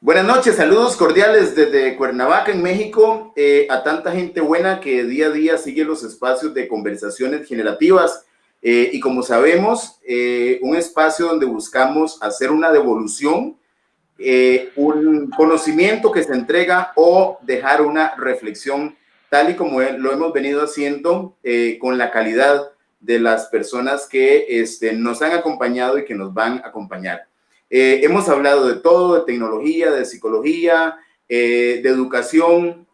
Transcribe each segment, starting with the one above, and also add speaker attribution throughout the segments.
Speaker 1: Buenas noches, saludos cordiales desde Cuernavaca, en México, a tanta gente buena que día a día sigue los espacios de conversaciones generativas y como sabemos, un espacio donde buscamos hacer una devolución, un conocimiento que se entrega o dejar una reflexión tal y como lo hemos venido haciendo con la calidad de las personas que nos han acompañado y que nos van a acompañar. Hemos hablado de todo, de tecnología, de psicología, de educación,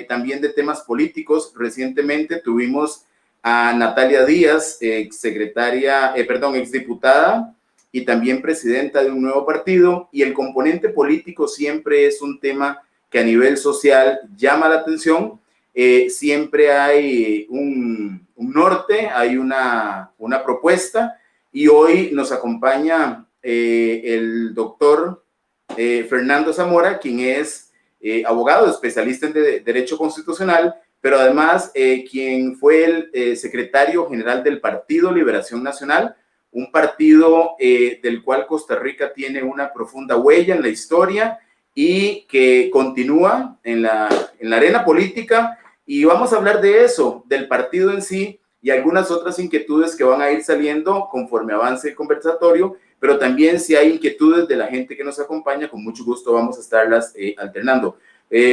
Speaker 1: también de temas políticos. Recientemente tuvimos a Natalia Díaz, exdiputada y también presidenta de un nuevo partido, y el componente político siempre es un tema que a nivel social llama la atención. Siempre hay un norte, hay una propuesta, y hoy nos acompaña el doctor Fernando Zamora, quien es abogado, especialista en Derecho Constitucional, pero además quien fue el secretario general del Partido Liberación Nacional, un partido del cual Costa Rica tiene una profunda huella en la historia y que continúa en la arena política. Y vamos a hablar de eso, del partido en sí y algunas otras inquietudes que van a ir saliendo conforme avance el conversatorio, pero también si hay inquietudes de la gente que nos acompaña, con mucho gusto vamos a estarlas alternando.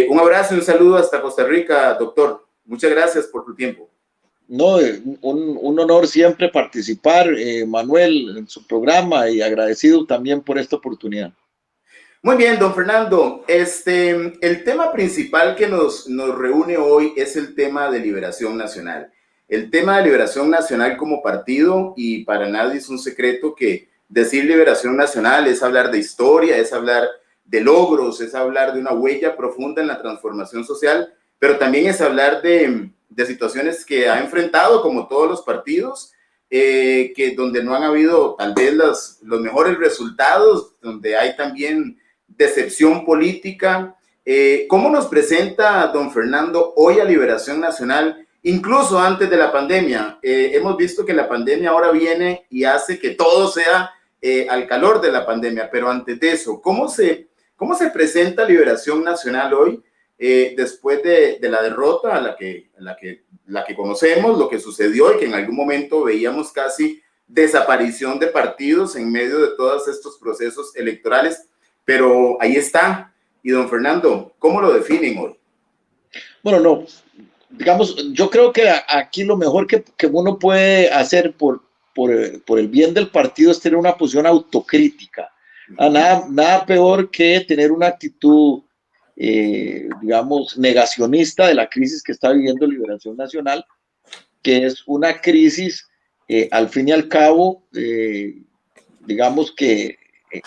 Speaker 1: Un abrazo y un saludo hasta Costa Rica, doctor. Muchas gracias por tu tiempo.
Speaker 2: No, un honor siempre participar, Manuel, en su programa y agradecido también por esta oportunidad.
Speaker 1: Muy bien, don Fernando. El tema principal que nos reúne hoy es el tema de Liberación Nacional. El tema de Liberación Nacional como partido, y para nadie es un secreto que decir Liberación Nacional es hablar de historia, es hablar de logros, es hablar de una huella profunda en la transformación social, pero también es hablar de situaciones que ha enfrentado, como todos los partidos, que donde no han habido tal vez los mejores resultados, donde hay también decepción política. ¿Cómo nos presenta don Fernando hoy a Liberación Nacional, incluso antes de la pandemia? Hemos visto que la pandemia ahora viene y hace que todo sea al calor de la pandemia, pero antes de eso, ¿cómo se presenta Liberación Nacional hoy, después de la derrota a la que conocemos, lo que sucedió y que en algún momento veíamos casi desaparición de partidos en medio de todos estos procesos electorales? Pero ahí está. Y don Fernando, ¿cómo lo definen hoy?
Speaker 2: Bueno, no, digamos, yo creo que aquí lo mejor que uno puede hacer por el bien del partido es tener una posición autocrítica. Nada peor que tener una actitud, digamos, negacionista de la crisis que está viviendo Liberación Nacional, que es una crisis, al fin y al cabo, digamos que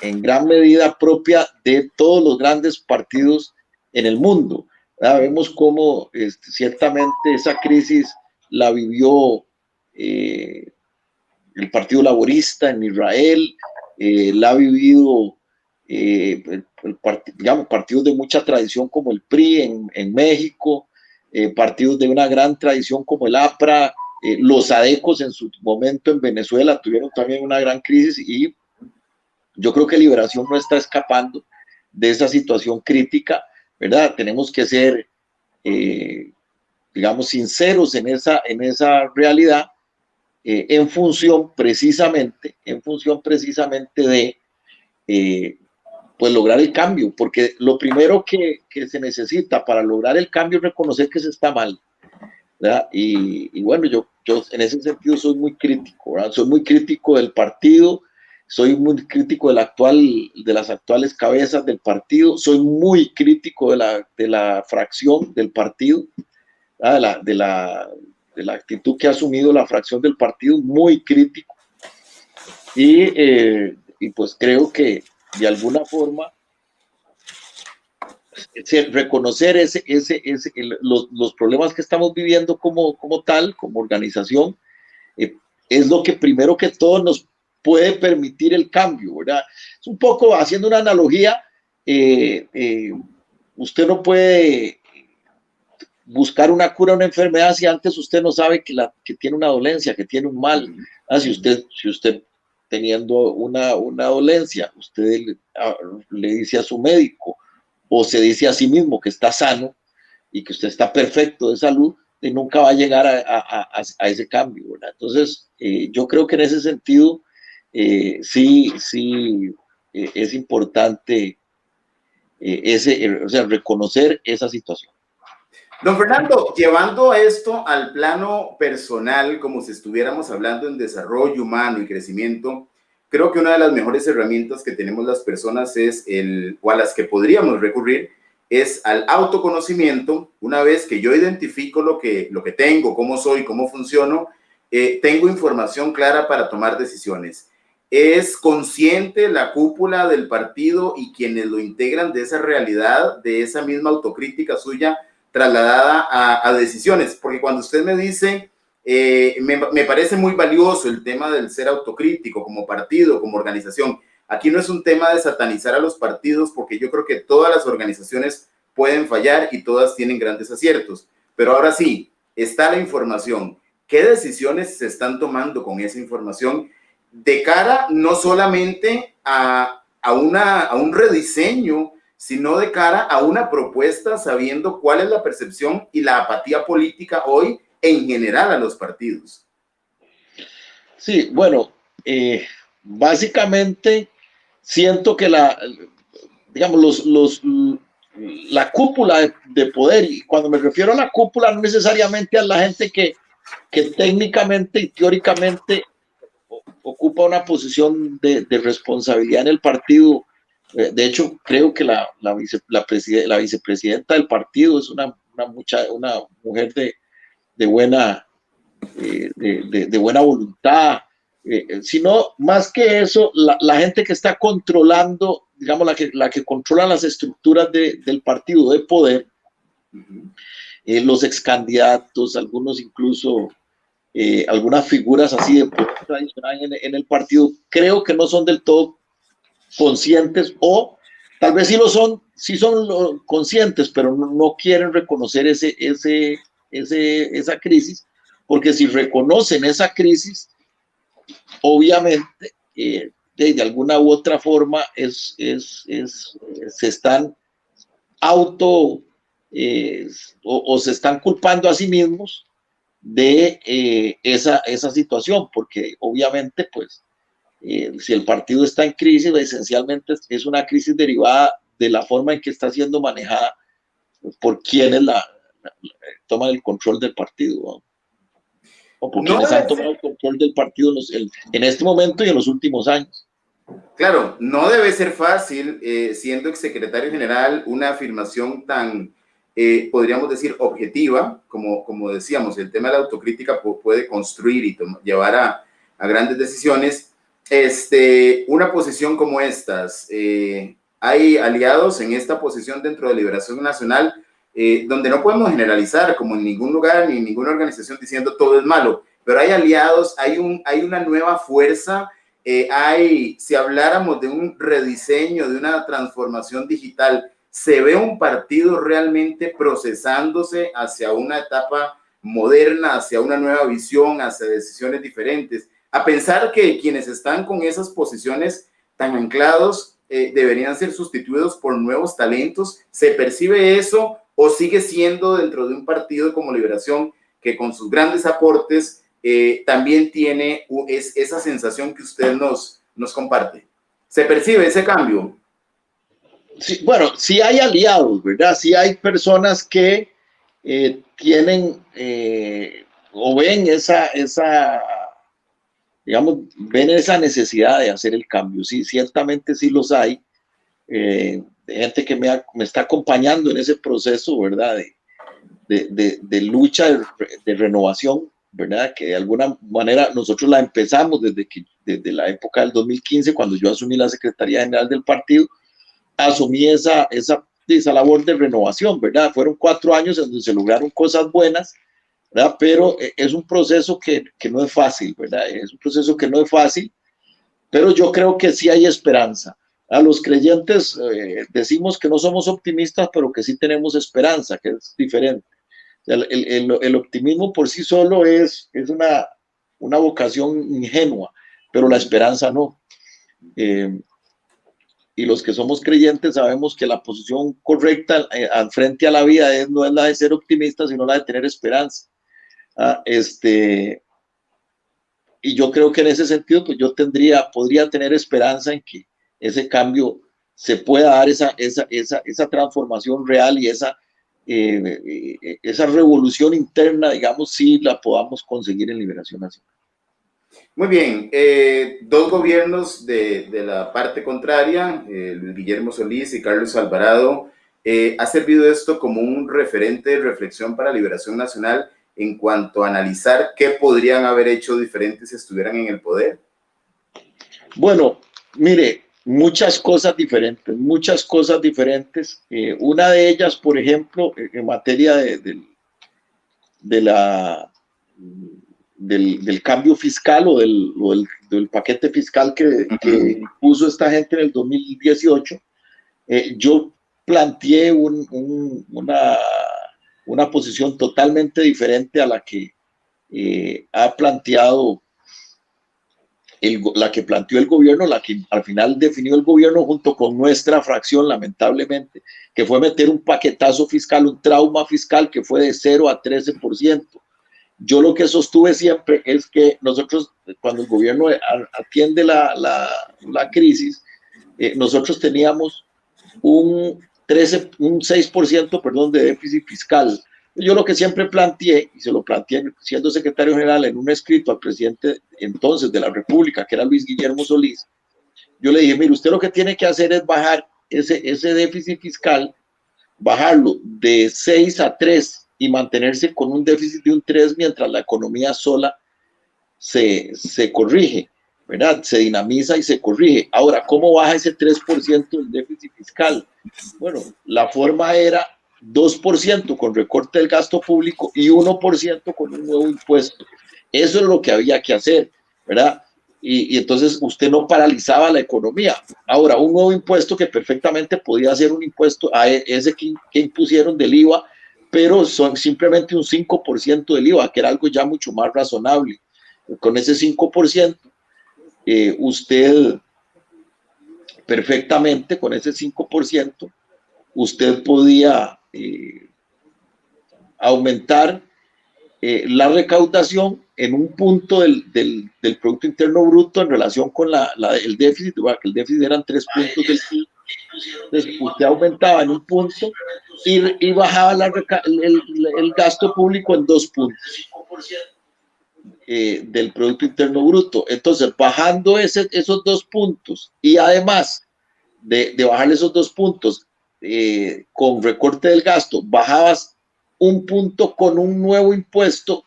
Speaker 2: en gran medida propia de todos los grandes partidos en el mundo. Vemos cómo ciertamente esa crisis la vivió el Partido Laborista en Israel, la ha vivido digamos, partidos de mucha tradición como el PRI en México, partidos de una gran tradición como el APRA, los ADECOS en su momento en Venezuela tuvieron también una gran crisis, y yo creo que Liberación no está escapando de esa situación crítica, ¿verdad? Tenemos que ser, digamos, sinceros en esa realidad, en función precisamente de pues lograr el cambio, porque lo primero que se necesita para lograr el cambio es reconocer que se está mal, ¿verdad? Y bueno, yo en ese sentido soy muy crítico, ¿verdad? Soy muy crítico del partido, soy muy crítico de las actuales cabezas del partido, soy muy crítico de la fracción del partido, ¿verdad? De la actitud que ha asumido la fracción del partido, muy crítico. Y pues creo que de alguna forma reconocer los problemas que estamos viviendo como tal, como organización, es lo que primero que todo nos puede permitir el cambio, ¿verdad? Es un poco haciendo una analogía, usted no puede buscar una cura a una enfermedad si antes usted no sabe que tiene una dolencia, que tiene un mal. Si usted teniendo una dolencia, usted le dice a su médico, o se dice a sí mismo que está sano y que usted está perfecto de salud, y nunca va a llegar a ese cambio, ¿verdad? Entonces, yo creo que en ese sentido, sí, es importante o sea, reconocer esa situación.
Speaker 1: Don Fernando, llevando esto al plano personal, como si estuviéramos hablando en desarrollo humano y crecimiento, creo que una de las mejores herramientas que tenemos las personas o a las que podríamos recurrir, es al autoconocimiento. Una vez que yo identifico lo que tengo, cómo soy, cómo funciono, tengo información clara para tomar decisiones. ¿Es consciente la cúpula del partido y quienes lo integran de esa realidad, de esa misma autocrítica suya, trasladada a decisiones? Porque cuando usted me dice, me parece muy valioso el tema del ser autocrítico como partido, como organización. Aquí no es un tema de satanizar a los partidos, porque yo creo que todas las organizaciones pueden fallar y todas tienen grandes aciertos. Pero ahora sí, está la información. ¿Qué decisiones se están tomando con esa información de cara no solamente a un rediseño, sino de cara a una propuesta, sabiendo cuál es la percepción y la apatía política hoy en general a los partidos?
Speaker 2: Sí, bueno, básicamente siento que digamos, la cúpula de poder, y cuando me refiero a la cúpula, no necesariamente a la gente que técnicamente y teóricamente ocupa una posición de responsabilidad en el partido. De hecho, creo que la vicepresidenta del partido es una mujer de buena, de buena voluntad, sino más que eso, la gente que está controlando, digamos, la que controla las estructuras del partido de poder, los ex candidatos, algunos incluso, algunas figuras así de poder tradicional en el partido, creo que no son del todo conscientes, o tal vez sí lo son, sí son conscientes, pero no quieren reconocer esa crisis, porque si reconocen esa crisis, obviamente, de alguna u otra forma se están auto o se están culpando a sí mismos de esa situación, porque obviamente, pues, si el partido está en crisis, esencialmente es una crisis derivada de la forma en que está siendo manejada por quienes toman el control del partido, ¿no? O por
Speaker 1: No
Speaker 2: quienes
Speaker 1: debe
Speaker 2: han
Speaker 1: ser,
Speaker 2: tomado el control del partido en este momento y en los últimos años.
Speaker 1: claro, no debe ser fácil, siendo exsecretario general, una afirmación tan, podríamos decir, objetiva, como decíamos, el tema de la autocrítica puede construir y llevar a grandes decisiones. Una posición como estas, hay aliados en esta posición dentro de Liberación Nacional, donde no podemos generalizar, como en ningún lugar ni en ninguna organización, diciendo todo es malo, pero hay aliados, hay una nueva fuerza. Si habláramos de un rediseño, de una transformación digital, ¿se ve un partido realmente procesándose hacia una etapa moderna, hacia una nueva visión, hacia decisiones diferentes? A pensar que quienes están con esas posiciones tan anclados deberían ser sustituidos por nuevos talentos. ¿Se percibe eso o sigue siendo dentro de un partido como Liberación, que con sus grandes aportes también tiene esa sensación que usted nos comparte? ¿Se percibe ese cambio?
Speaker 2: Sí, bueno, sí hay aliados, ¿verdad? Sí hay personas que tienen o ven digamos, ven esa necesidad de hacer el cambio. Sí, ciertamente sí los hay. Gente que me está acompañando en ese proceso, ¿verdad? De lucha, de renovación, ¿verdad? Que de alguna manera nosotros la empezamos desde la época del 2015, cuando yo asumí la Secretaría General del partido, asumí esa labor de renovación, ¿verdad? Fueron 4 años en donde se lograron cosas buenas, ¿verdad? Pero es un proceso que no es fácil, ¿verdad? Es un proceso que no es fácil, pero yo creo que sí hay esperanza. A los creyentes decimos que no somos optimistas, pero que sí tenemos esperanza, que es diferente. El optimismo por sí solo es una vocación ingenua, pero la esperanza no. y los que somos creyentes sabemos que la posición correcta frente a la vida no es la de ser optimista, sino la de tener esperanza. Y yo creo que en ese sentido, pues yo podría tener esperanza en que ese cambio se pueda dar, esa transformación real y esa revolución interna, digamos, sí la podamos conseguir en Liberación Nacional.
Speaker 1: Muy bien, dos gobiernos de la parte contraria, Luis Guillermo Solís y Carlos Alvarado, ¿ha servido esto como un referente de reflexión para Liberación Nacional en cuanto a analizar qué podrían haber hecho diferentes si estuvieran en el poder?
Speaker 2: Bueno, mire, muchas cosas diferentes, muchas cosas diferentes. Una de ellas, por ejemplo, en materia del cambio fiscal o del paquete fiscal que puso esta gente en el 2018, yo planteé una posición totalmente diferente a la que ha planteado la que planteó el gobierno, la que al final definió el gobierno junto con nuestra fracción, lamentablemente, que fue meter un paquetazo fiscal, un trauma fiscal que fue de 0 a 13%. Yo lo que sostuve siempre es que nosotros, cuando el gobierno atiende la crisis, nosotros teníamos un 6%, perdón, de déficit fiscal. Yo lo que siempre planteé, y se lo planteé siendo secretario general en un escrito al presidente entonces de la República, que era Luis Guillermo Solís, yo le dije, mire, usted lo que tiene que hacer es bajar ese déficit fiscal, bajarlo de 6 a 3 y mantenerse con un déficit de un 3 mientras la economía sola se corrige, ¿verdad? Se dinamiza y se corrige. Ahora, ¿cómo baja ese 3% del déficit fiscal? Bueno, la forma era 2% con recorte del gasto público y 1% con un nuevo impuesto. Eso es lo que había que hacer, ¿verdad? Y entonces usted no paralizaba la economía. Ahora, un nuevo impuesto que perfectamente podía ser un impuesto a ese que impusieron del IVA, pero son simplemente un 5% del IVA, que era algo ya mucho más razonable. Con ese 5%, usted perfectamente, con ese 5%, usted podía aumentar la recaudación en un punto del Producto Interno Bruto en relación con el déficit, que el déficit eran 3 puntos del PIB. Entonces, usted aumentaba en un punto y bajaba el gasto público en 2 puntos del Producto Interno Bruto. Entonces, bajando esos 2 puntos y además de bajarle esos 2 puntos con recorte del gasto, bajabas un punto con un nuevo impuesto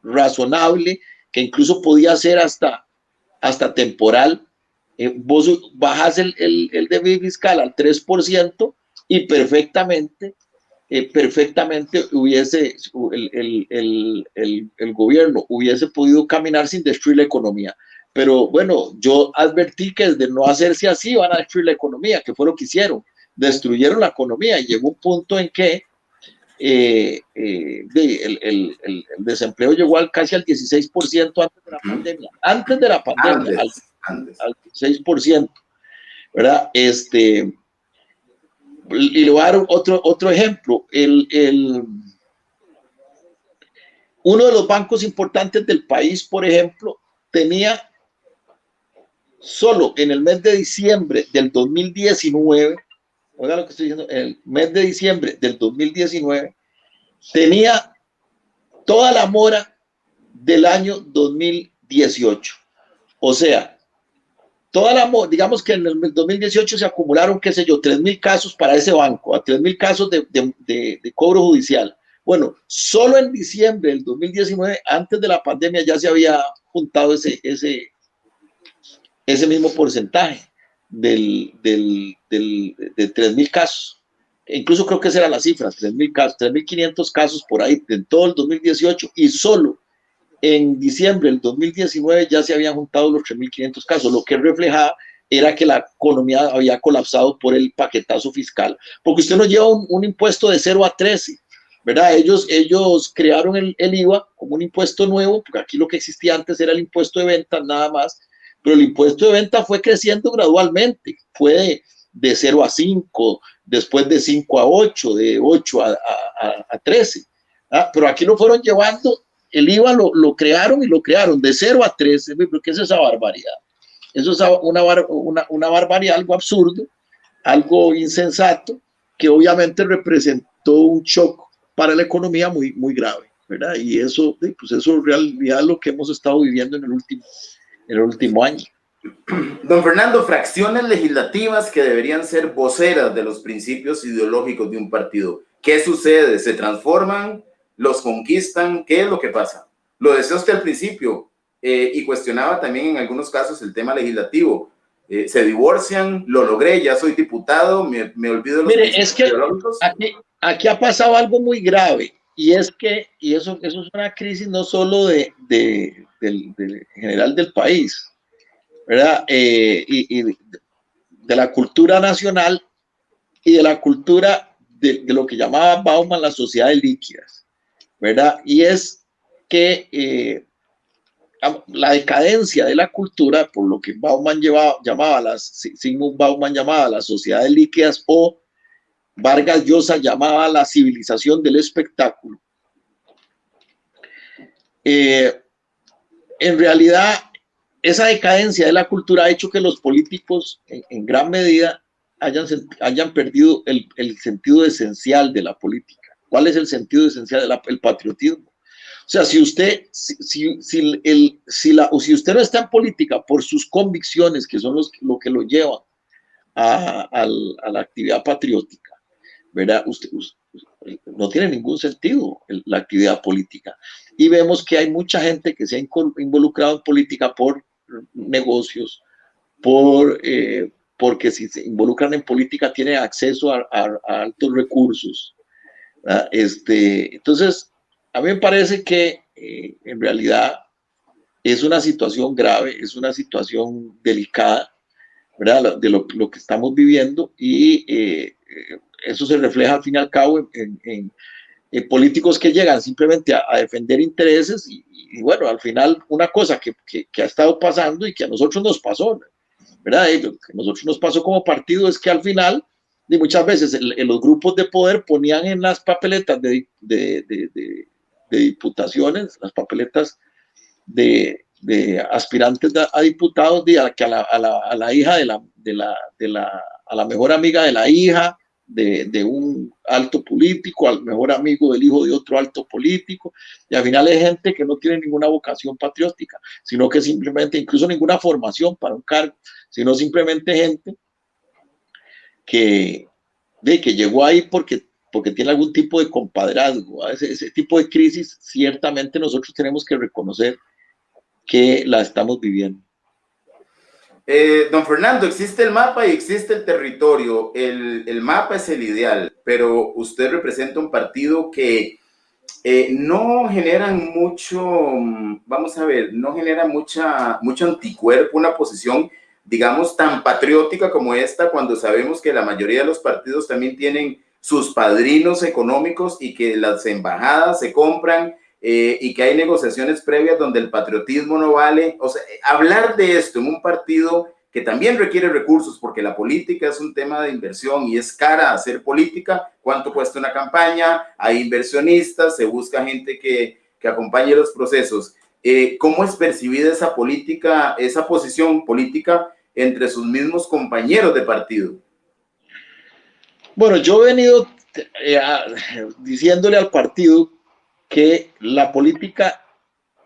Speaker 2: razonable que incluso podía ser hasta temporal. Vos bajas el déficit fiscal al 3% y perfectamente hubiese el gobierno hubiese podido caminar sin destruir la economía. Pero bueno, yo advertí que de no hacerse así van a destruir la economía, que fue lo que hicieron. Destruyeron la economía y llegó un punto en que el desempleo llegó casi al 16% antes de la pandemia. Antes de la pandemia, al 16%, ¿verdad? Y le voy a dar otro ejemplo. Uno de los bancos importantes del país, por ejemplo, tenía solo en el mes de diciembre del 2019, oiga lo que estoy diciendo, en el mes de diciembre del 2019, tenía toda la mora del año 2018. O sea, digamos que en el 2018 se acumularon, qué sé yo, 3,000 casos para ese banco, a 3,000 casos de cobro judicial. Bueno, solo en diciembre del 2019, antes de la pandemia, ya se había juntado ese mismo porcentaje de 3,000 casos. Incluso creo que esas eran las cifras, 3,000 casos, 3,500 casos por ahí en todo el 2018 y solo en diciembre del 2019 ya se habían juntado los 3,500 casos, lo que reflejaba era que la economía había colapsado por el paquetazo fiscal, porque usted no lleva un impuesto de 0 a 13, ¿verdad? Ellos crearon el IVA como un impuesto nuevo, porque aquí lo que existía antes era el impuesto de ventas nada más, pero el impuesto de venta fue creciendo gradualmente, fue de 0 a 5, después de 5 a 8, de 8 a 13. Pero aquí lo fueron llevando, el IVA lo crearon y lo crearon de 0 a 13, ¿pero qué es esa barbaridad? Eso es una barbaridad, algo absurdo, algo insensato, que obviamente representó un shock para la economía muy, muy grave, ¿verdad? Y eso, pues eso en realidad es lo que hemos estado viviendo en el último año.
Speaker 1: Don Fernando, fracciones legislativas que deberían ser voceras de los principios ideológicos de un partido. ¿Qué sucede? ¿Se transforman? ¿Los conquistan? ¿Qué es lo que pasa? Lo decía usted al principio y cuestionaba también en algunos casos el tema legislativo. ¿Se divorcian? ¿Lo logré? ¿Ya soy diputado? ¿Me olvido de los
Speaker 2: principios
Speaker 1: ideológicos?
Speaker 2: Aquí ha pasado algo muy grave, y es que, y eso es una crisis no solo del general del país, ¿verdad? Y de la cultura nacional y de la cultura de lo que llamaba Bauman las sociedades líquidas, ¿verdad? Y es que la decadencia de la cultura, por lo que Sigmund Bauman llamaba las sociedades líquidas, o Vargas Llosa llamaba la civilización del espectáculo. En realidad, esa decadencia de la cultura ha hecho que los políticos en gran medida hayan perdido el sentido esencial de la política. ¿Cuál es el sentido esencial del patriotismo? O sea, si usted no está en política por sus convicciones, que son lo que lo llevan a la actividad patriótica, ¿verdad? Usted no tiene ningún sentido la actividad política. Y vemos que hay mucha gente que se ha involucrado en política por negocios, porque si se involucran en política tienen acceso a altos recursos. Entonces, a mí me parece que en realidad es una situación grave, es una situación delicada, ¿verdad? De lo que estamos viviendo, y eso se refleja al fin y al cabo en políticos que llegan simplemente a defender intereses y bueno, al final una cosa que ha estado pasando y que a nosotros nos pasó, ¿verdad? Lo que a nosotros nos pasó como partido es que al final, y muchas veces en los grupos de poder ponían en las papeletas de diputaciones, las papeletas de aspirantes a diputados, a la hija a la mejor amiga de la hija de un alto político, al mejor amigo del hijo de otro alto político, y al final es gente que no tiene ninguna vocación patriótica, sino que simplemente, incluso ninguna formación para un cargo, sino simplemente gente que llegó ahí porque tiene algún tipo de compadrazgo. Ese tipo de crisis ciertamente nosotros tenemos que reconocer que la estamos viviendo.
Speaker 1: Don Fernando, existe el mapa y existe el territorio. El mapa es el ideal, pero usted representa un partido que no generan mucho, vamos a ver, no genera mucho anticuerpo, una posición, digamos, tan patriótica como esta, cuando sabemos que la mayoría de los partidos también tienen sus padrinos económicos y que las embajadas se compran y que hay negociaciones previas donde el patriotismo no vale. O sea, hablar de esto en un partido que también requiere recursos, porque la política es un tema de inversión y es cara hacer política. ¿Cuánto cuesta una campaña? Hay inversionistas, se busca gente que acompañe los procesos. ¿Cómo es percibida esa política, esa posición política entre sus mismos compañeros de partido?
Speaker 2: Bueno, yo he venido diciéndole al partido que la política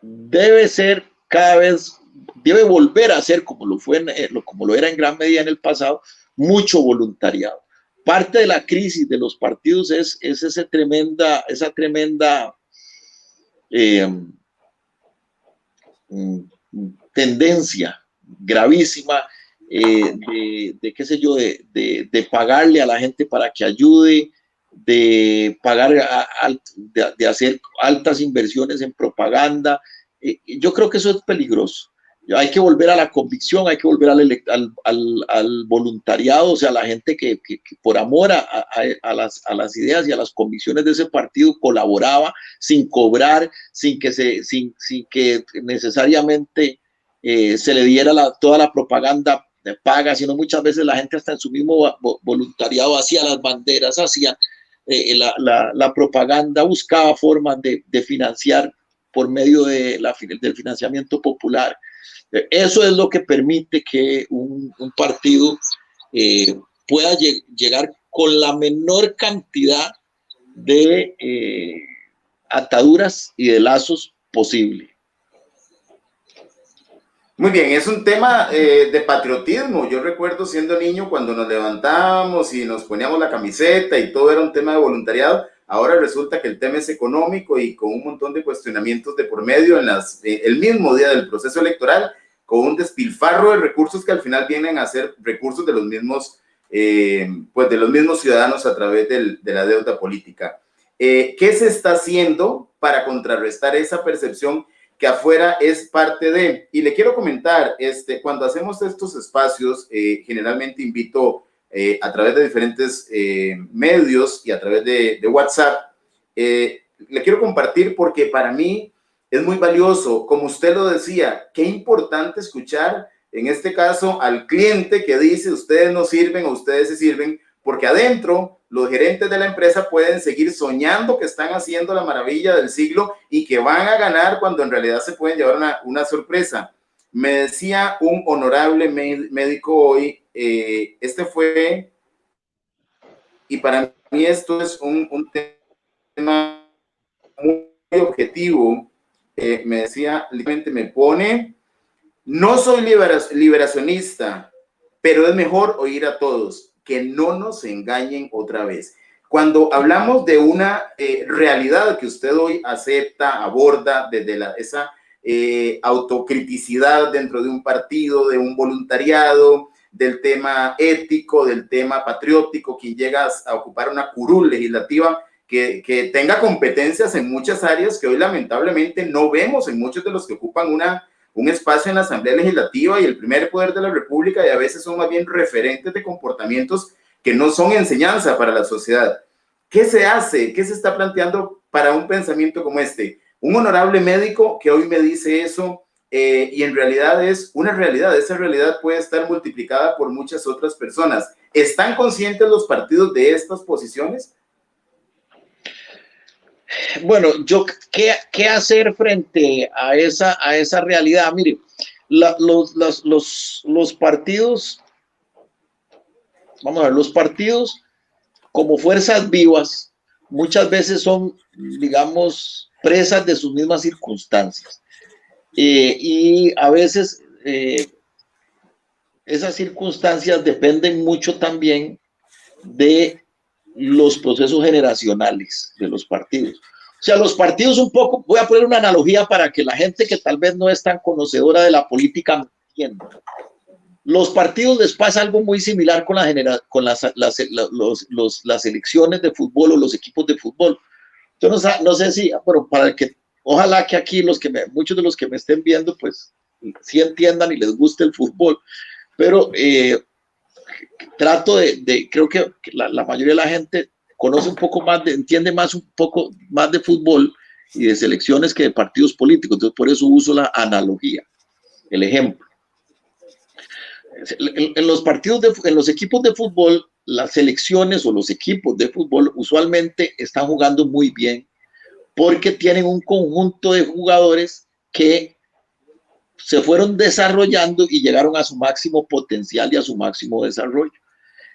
Speaker 2: debe ser cada vez, debe volver a ser, como lo era en gran medida en el pasado, mucho voluntariado. Parte de la crisis de los partidos es esa tremenda tendencia gravísima qué sé yo, de pagarle a la gente para que ayude, de pagar, de hacer altas inversiones en propaganda. Yo creo que eso es peligroso. Hay que volver a la convicción, hay que volver al voluntariado, o sea, la gente que por amor a las ideas y a las convicciones de ese partido colaboraba sin cobrar, sin que necesariamente se le diera toda la propaganda de paga, sino muchas veces la gente hasta en su mismo voluntariado hacía las banderas, hacía la propaganda, buscaba formas de financiar por medio del financiamiento popular. Eso es lo que permite que un partido pueda llegar con la menor cantidad de ataduras y de lazos posible.
Speaker 1: Muy bien, es un tema de patriotismo. Yo recuerdo siendo niño cuando nos levantábamos y nos poníamos la camiseta y todo era un tema de voluntariado. Ahora resulta que el tema es económico y con un montón de cuestionamientos de por medio en el mismo día del proceso electoral, con un despilfarro de recursos que al final vienen a ser recursos de los mismos, pues de los mismos ciudadanos a través de la deuda política. ¿Qué se está haciendo para contrarrestar esa percepción que afuera es parte de? Y le quiero comentar, cuando hacemos estos espacios, generalmente invito a través de diferentes medios y a través de WhatsApp, le quiero compartir porque para mí es muy valioso, como usted lo decía, qué importante escuchar, en este caso, al cliente que dice, ustedes no sirven o ustedes se sirven, porque adentro los gerentes de la empresa pueden seguir soñando que están haciendo la maravilla del siglo y que van a ganar cuando en realidad se pueden llevar una sorpresa. Me decía un honorable médico hoy, fue, y para mí esto es un tema muy objetivo, me decía, literalmente me pone, no soy liberacionista, pero es mejor oír a todos, que no nos engañen otra vez. Cuando hablamos de una realidad que usted hoy acepta, aborda desde esa autocriticidad dentro de un partido, de un voluntariado, del tema ético, del tema patriótico, quien llega a ocupar una curul legislativa que tenga competencias en muchas áreas que hoy lamentablemente no vemos en muchos de los que ocupan un espacio en la Asamblea Legislativa y el primer poder de la República, y a veces son más bien referentes de comportamientos que no son enseñanza para la sociedad. ¿Qué se hace? ¿Qué se está planteando para un pensamiento como este? Un honorable médico que hoy me dice eso, y en realidad es una realidad. Esa realidad puede estar multiplicada por muchas otras personas. ¿Están conscientes los partidos de estas posiciones?
Speaker 2: Bueno, ¿qué hacer frente a esa realidad? Mire, los partidos, vamos a ver, los partidos como fuerzas vivas muchas veces son, digamos, presas de sus mismas circunstancias. Y a veces esas circunstancias dependen mucho también de los procesos generacionales de los partidos. O sea, los partidos un poco, voy a poner una analogía para que la gente que tal vez no es tan conocedora de la política me entienda. Los partidos les pasa algo muy similar con las selecciones de fútbol o los equipos de fútbol. Yo no sé si, bueno, para que, ojalá que aquí muchos de los que me estén viendo, pues sí entiendan y les guste el fútbol, pero creo que la mayoría de la gente conoce un poco más, entiende un poco más de fútbol y de selecciones que de partidos políticos, entonces por eso uso la analogía, el ejemplo. En los equipos de fútbol, las selecciones o los equipos de fútbol usualmente están jugando muy bien porque tienen un conjunto de jugadores que se fueron desarrollando y llegaron a su máximo potencial y a su máximo desarrollo.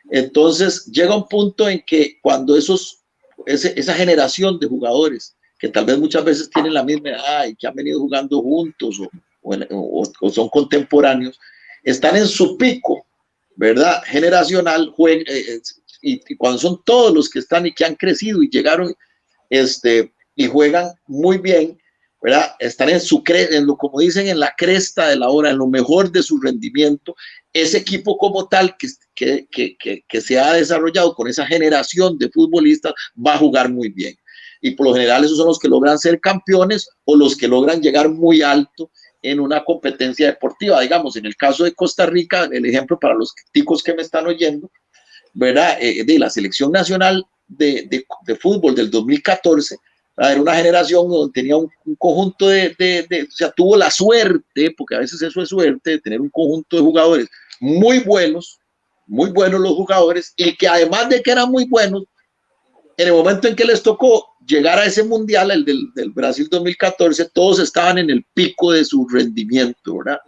Speaker 2: Entonces llega un punto en que cuando esa generación de jugadores que tal vez muchas veces tienen la misma edad y que han venido jugando juntos o son contemporáneos, están en su pico, ¿verdad? Generacional, y cuando son todos los que están y que han crecido y llegaron y juegan muy bien, ¿verdad? Están como dicen, en la cresta de la hora, en lo mejor de su rendimiento. Ese equipo como tal que se ha desarrollado con esa generación de futbolistas va a jugar muy bien. Y por lo general esos son los que logran ser campeones o los que logran llegar muy alto en una competencia deportiva. Digamos, en el caso de Costa Rica, el ejemplo para los ticos que me están oyendo, ¿verdad? De la selección nacional de fútbol del 2014, Era una generación donde tenía un conjunto o sea, tuvo la suerte, porque a veces eso es suerte, de tener un conjunto de jugadores muy buenos los jugadores, y que además de que eran muy buenos, en el momento en que les tocó llegar a ese mundial, el del Brasil 2014, todos estaban en el pico de su rendimiento, ¿verdad?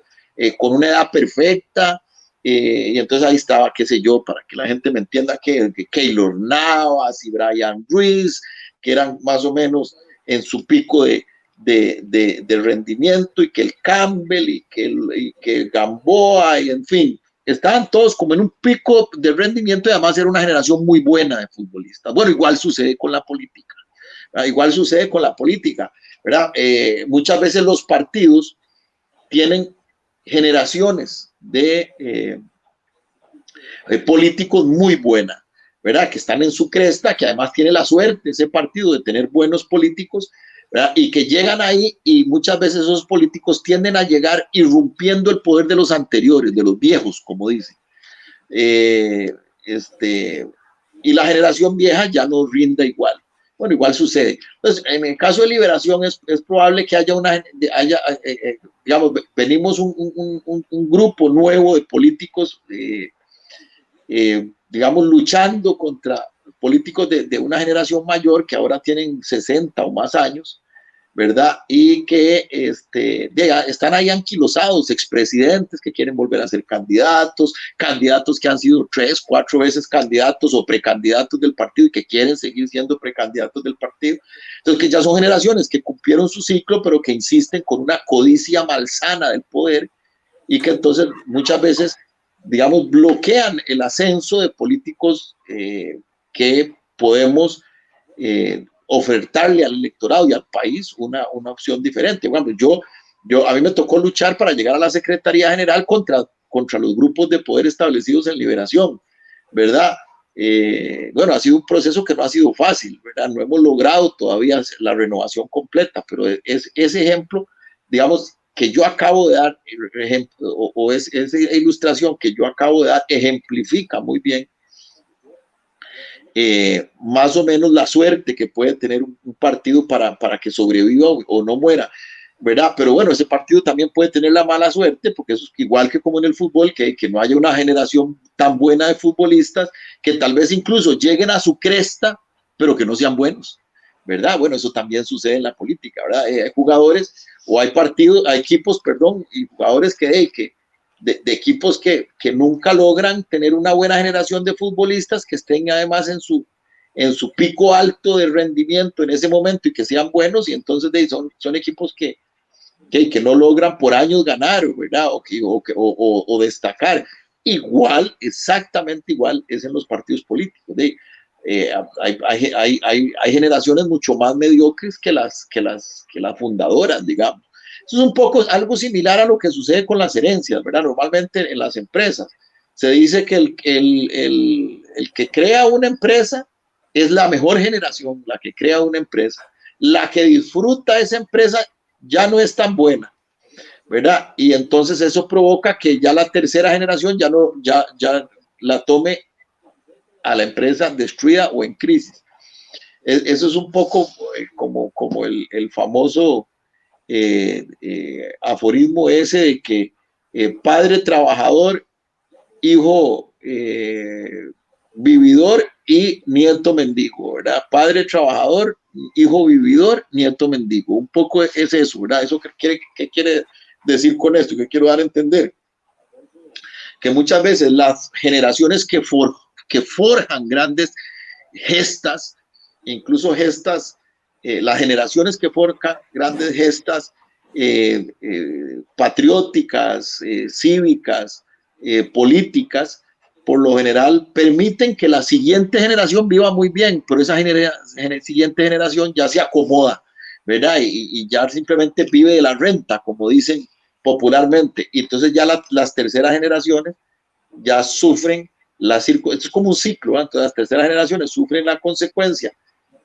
Speaker 2: Con una edad perfecta, y entonces ahí estaba, qué sé yo, para que la gente me entienda, que Keylor Navas y Brian Ruiz, que eran más o menos en su pico de rendimiento, y que el Campbell, y que Gamboa, y en fin, estaban todos como en un pico de rendimiento, y además era una generación muy buena de futbolistas. Bueno, igual sucede con la política, ¿verdad? Igual sucede con la política, ¿verdad? Muchas veces los partidos tienen generaciones de políticos muy buenas, ¿verdad? Que están en su cresta, que además tiene la suerte ese partido de tener buenos políticos, ¿verdad? Y que llegan ahí, y muchas veces esos políticos tienden a llegar irrumpiendo el poder de los anteriores, de los viejos, como dicen. Eh, este, y la generación vieja ya no rinda igual. Bueno, igual sucede. Entonces, en el caso de Liberación es probable que digamos, venimos un grupo nuevo de políticos, digamos, luchando contra políticos de una generación mayor que ahora tienen 60 o más años, ¿verdad? Y que están ahí anquilosados, expresidentes que quieren volver a ser candidatos, candidatos que han sido 3, 4 veces candidatos o precandidatos del partido y que quieren seguir siendo precandidatos del partido. Entonces, que ya son generaciones que cumplieron su ciclo, pero que insisten con una codicia malsana del poder, y que entonces muchas veces, digamos, bloquean el ascenso de políticos que podemos ofertarle al electorado y al país una opción diferente. Bueno, a mí me tocó luchar para llegar a la Secretaría General contra los grupos de poder establecidos en Liberación, ¿verdad? Bueno, ha sido un proceso que no ha sido fácil, ¿verdad? No hemos logrado todavía la renovación completa, pero ese ejemplo, digamos, que yo acabo de dar, ejemplo, esa ilustración que yo acabo de dar, ejemplifica muy bien más o menos la suerte que puede tener un partido para que sobreviva o no muera, ¿verdad? Pero bueno, ese partido también puede tener la mala suerte, porque eso es igual que como en el fútbol, que no haya una generación tan buena de futbolistas que tal vez incluso lleguen a su cresta, pero que no sean buenos, ¿verdad? Bueno, eso también sucede en la política, ¿verdad? Hay jugadores, o hay partidos, hay equipos, perdón, y jugadores de equipos que nunca logran tener una buena generación de futbolistas que estén además en su pico alto de rendimiento en ese momento y que sean buenos, y entonces son equipos que no logran por años ganar, ¿verdad? O destacar. Igual, exactamente igual es en los partidos políticos. Hay generaciones mucho más mediocres que las fundadoras, digamos. Eso es un poco algo similar a lo que sucede con las herencias, ¿verdad? Normalmente en las empresas se dice que el que crea una empresa es la mejor generación, la que crea una empresa. La que disfruta esa empresa ya no es tan buena, ¿verdad? Y entonces eso provoca que ya la tercera generación ya la tome a la empresa destruida o en crisis. Eso es un poco como el famoso aforismo ese de que padre trabajador, hijo vividor y nieto mendigo, ¿verdad? Padre trabajador, hijo vividor, nieto mendigo. Un poco es eso, ¿verdad? ¿Eso qué quiere decir con esto? ¿Qué quiero dar a entender? Que muchas veces las generaciones que forjan grandes gestas, incluso gestas, las generaciones que forjan grandes gestas patrióticas, cívicas, políticas, por lo general permiten que la siguiente generación viva muy bien, pero esa siguiente generación ya se acomoda, ¿verdad? Y ya simplemente vive de la renta, como dicen popularmente. Y entonces ya las terceras generaciones ya sufren esto es como un ciclo, ¿eh? Entonces las terceras generaciones sufren la consecuencia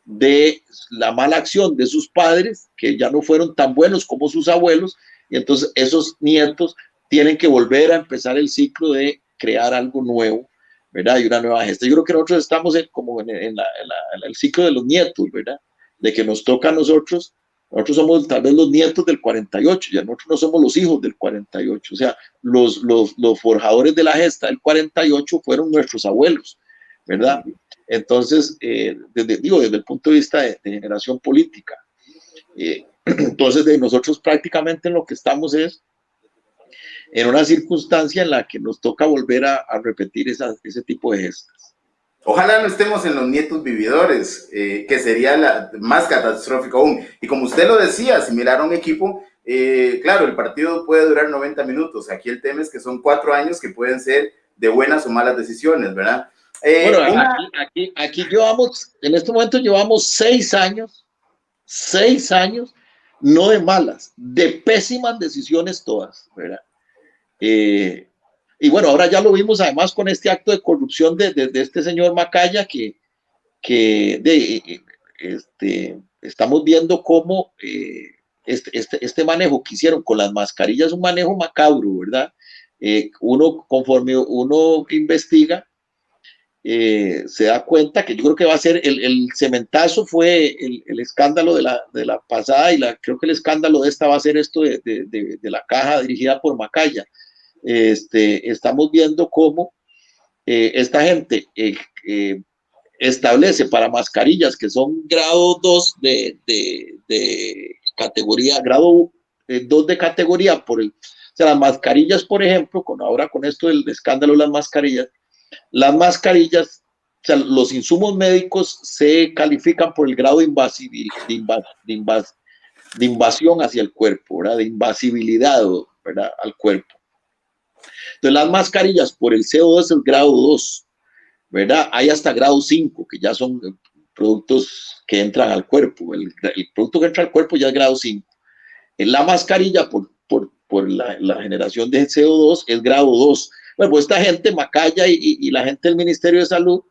Speaker 2: de la mala acción de sus padres, que ya no fueron tan buenos como sus abuelos, y entonces esos nietos tienen que volver a empezar el ciclo de crear algo nuevo, ¿verdad? Y una nueva gesta. Yo creo que nosotros estamos como en el ciclo de los nietos, ¿verdad? de que nos toca a nosotros. Nosotros somos tal vez los nietos del 48, ya nosotros no somos los hijos del 48, o sea, los forjadores de la gesta del 48 fueron nuestros abuelos, ¿verdad? Entonces, desde el punto de vista de generación política, entonces de nosotros prácticamente en lo que estamos es en una circunstancia en la que nos toca volver a repetir ese tipo de gestas.
Speaker 1: Ojalá no estemos en los nietos vividores, que sería más catastrófico aún. Y como usted lo decía, similar a un equipo, claro, el partido puede durar 90 minutos. Aquí el tema es que son 4 años que pueden ser de buenas o malas decisiones, ¿verdad?
Speaker 2: Bueno, aquí llevamos, en este momento llevamos 6 años, no de malas, de pésimas decisiones todas, ¿verdad? Y bueno, ahora ya lo vimos además con este acto de corrupción de este señor Macaya, estamos viendo cómo este manejo que hicieron con las mascarillas es un manejo macabro, ¿verdad? Conforme uno investiga, se da cuenta que yo creo que va a ser el cementazo fue el escándalo de la pasada, y creo que el escándalo de esta va a ser esto de la caja dirigida por Macaya. Estamos viendo cómo esta gente establece para mascarillas que son grado 2 de categoría, grado 2 de categoría o sea, las mascarillas, por ejemplo, ahora con esto del escándalo de las mascarillas, o sea, los insumos médicos se califican por el grado de invasión hacia el cuerpo, ¿verdad? De invasibilidad, ¿verdad? Al cuerpo. Entonces, las mascarillas por el CO2 es el grado 2, ¿verdad? Hay hasta grado 5, que ya son productos que entran al cuerpo. El producto que entra al cuerpo ya es grado 5. La mascarilla por la generación de CO2 es grado 2. Bueno, pues esta gente, Macaya y la gente del Ministerio de Salud,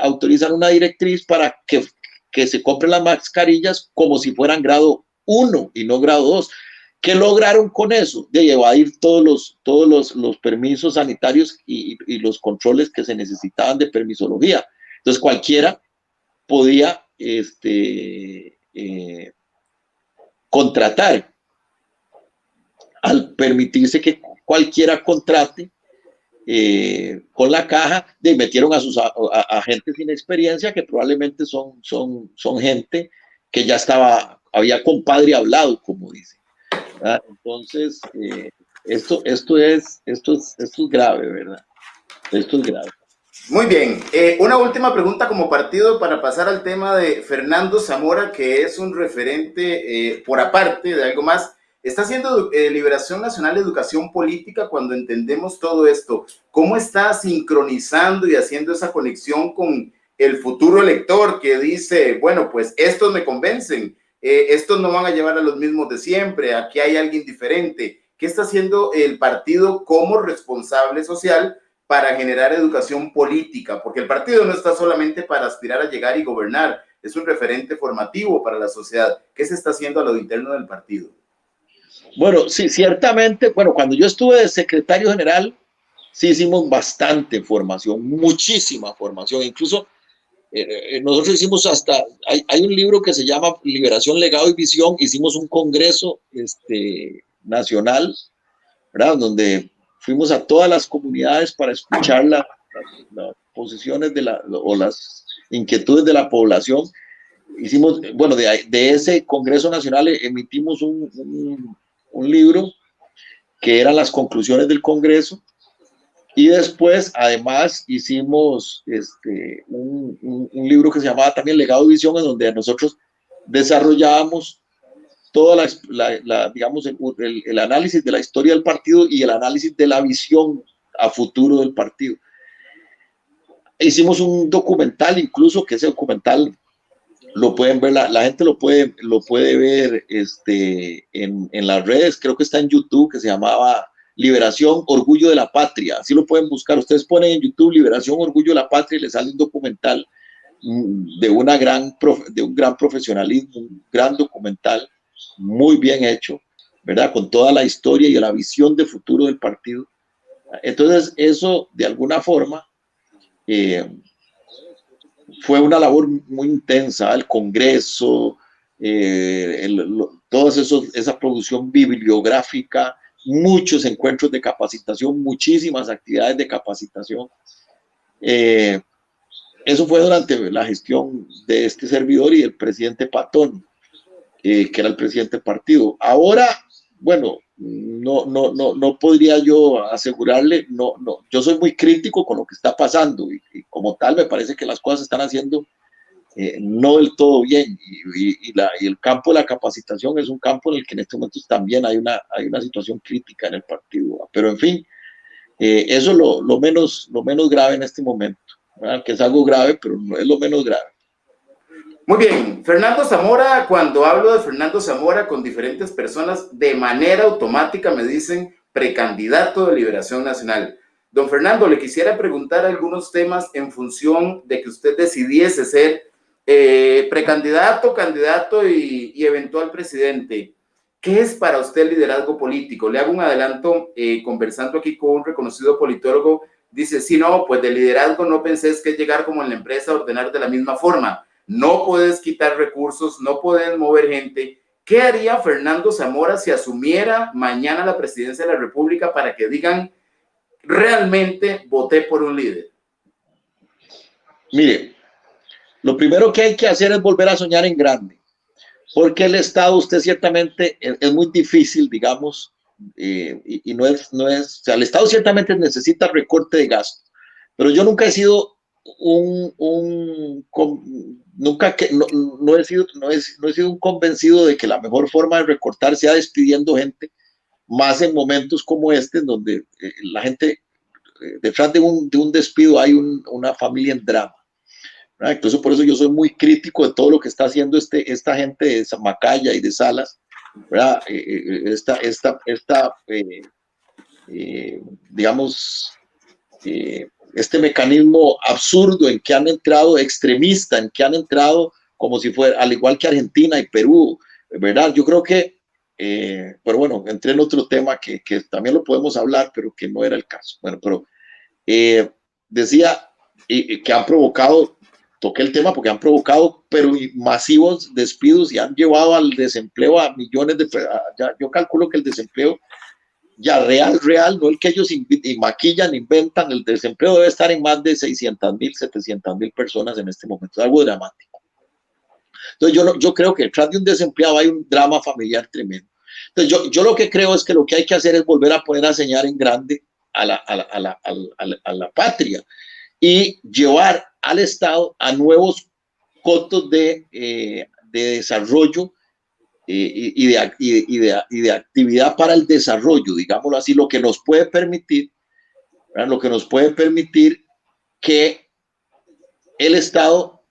Speaker 2: autorizan una directriz para que se compren las mascarillas como si fueran grado 1 y no grado 2. ¿Qué lograron con eso? De evadir todos los permisos sanitarios y los controles que se necesitaban de permisología. Entonces cualquiera podía contratar. Al permitirse que cualquiera contrate con la caja, metieron a sus agentes sin experiencia, que probablemente son gente que ya había compadre hablado, como dice. Entonces, esto es grave, ¿verdad? Esto es grave.
Speaker 1: Muy bien, una última pregunta como partido para pasar al tema de Fernando Zamora, que es un referente por aparte de algo más. Está haciendo Liberación Nacional de Educación Política cuando entendemos todo esto. ¿Cómo está sincronizando y haciendo esa conexión con el futuro elector que dice, bueno, pues estos me convencen, estos no van a llevar a los mismos de siempre, aquí hay alguien diferente? ¿Qué está haciendo el partido como responsable social para generar educación política? Porque el partido no está solamente para aspirar a llegar y gobernar, es un referente formativo para la sociedad. ¿Qué se está haciendo a lo interno del partido?
Speaker 2: Bueno, sí, ciertamente, bueno, cuando yo estuve de secretario general, sí hicimos bastante formación, muchísima formación, incluso nosotros hicimos hay un libro que se llama Liberación, Legado y Visión, hicimos un congreso nacional, ¿verdad? Donde fuimos a todas las comunidades para escuchar las posiciones o las inquietudes de la población. Hicimos, bueno, de ese congreso nacional emitimos un libro que eran las conclusiones del congreso. Y después, además, hicimos un libro que se llamaba también Legado y Visión, en donde nosotros desarrollábamos toda digamos, el análisis de la historia del partido y el análisis de la visión a futuro del partido. Hicimos un documental, incluso, que ese documental lo pueden ver, la gente lo puede ver en las redes, creo que está en YouTube, que se llamaba Liberación, Orgullo de la Patria. Así lo pueden buscar. Ustedes ponen en YouTube Liberación, Orgullo de la Patria y les sale un documental de un gran profesionalismo, un gran documental, muy bien hecho, ¿verdad? Con toda la historia y la visión de futuro del partido. Entonces, eso de alguna forma fue una labor muy intensa, el Congreso, toda esa producción bibliográfica, muchos encuentros de capacitación, muchísimas actividades de capacitación. Eso fue durante la gestión de este servidor y del presidente Patón, que era el presidente del partido. Ahora, bueno, no podría yo asegurarle, yo soy muy crítico con lo que está pasando y como tal me parece que las cosas se están haciendo no del todo bien y el campo de la capacitación es un campo en el que en estos momentos también hay una situación crítica en el partido, pero en fin, eso es lo menos grave en este momento, ¿verdad? Que es algo grave, pero no es lo menos grave.
Speaker 1: Muy bien, Fernando Zamora, cuando hablo de Fernando Zamora con diferentes personas, de manera automática me dicen precandidato de Liberación Nacional. Don Fernando, le quisiera preguntar algunos temas en función de que usted decidiese ser precandidato, candidato y eventual presidente. ¿Qué es para usted el liderazgo político? Le hago un adelanto, conversando aquí con un reconocido politólogo, dice, sí, no, pues de liderazgo no pensés que es llegar como en la empresa a ordenar de la misma forma. No puedes quitar recursos, no puedes mover gente. ¿Qué haría Fernando Zamora si asumiera mañana la presidencia de la República para que digan, realmente voté por un líder?
Speaker 2: Mire, lo primero que hay que hacer es volver a soñar en grande, porque el Estado, usted ciertamente, es muy difícil, digamos, y no es, o sea, el Estado ciertamente necesita recorte de gasto, pero yo nunca he sido nunca que, no he sido un convencido de que la mejor forma de recortar sea despidiendo gente, más en momentos como este, en donde la gente, detrás de un despido hay una familia en drama. ¿Verdad? Entonces, por eso yo soy muy crítico de todo lo que está haciendo esta gente de Macaya y de Salas, ¿verdad? Digamos, este mecanismo absurdo en que han entrado, extremista, en que han entrado como si fuera, al igual que Argentina y Perú, ¿verdad? Yo creo que, pero bueno, entré en otro tema que también lo podemos hablar, pero que no era el caso. Bueno, pero decía que han provocado, toqué el tema porque han provocado pero masivos despidos y han llevado al desempleo a millones de personas. Yo calculo que el desempleo ya real, no el que ellos maquillan, inventan, el desempleo debe estar en más de 600,000, 700,000 personas en este momento, es algo dramático. Entonces yo creo que detrás de un desempleado hay un drama familiar tremendo. Entonces yo lo que creo es que lo que hay que hacer es volver a poner a señalar en grande a la patria y llevar al Estado a nuevos cotos de desarrollo y de actividad para el desarrollo, digámoslo así, lo que nos puede permitir, ¿verdad? Lo que nos puede permitir que el Estado,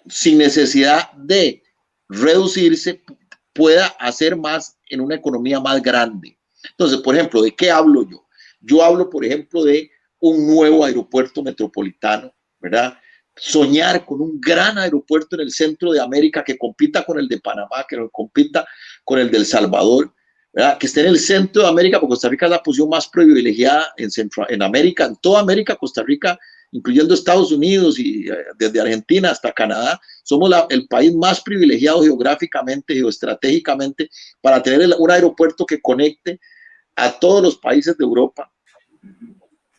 Speaker 2: sin necesidad de reducirse, pueda hacer más en una economía más grande. Entonces, por ejemplo, ¿de qué hablo yo? Yo hablo, por ejemplo, de un nuevo aeropuerto metropolitano, ¿verdad? Soñar con un gran aeropuerto en el centro de América que compita con el de Panamá, que compita con el de El Salvador, ¿verdad? Que esté en el centro de América, porque Costa Rica es la posición más privilegiada en América, en toda América. Costa Rica, incluyendo Estados Unidos y desde Argentina hasta Canadá, somos el país más privilegiado geográficamente, geoestratégicamente, para tener un aeropuerto que conecte a todos los países de Europa,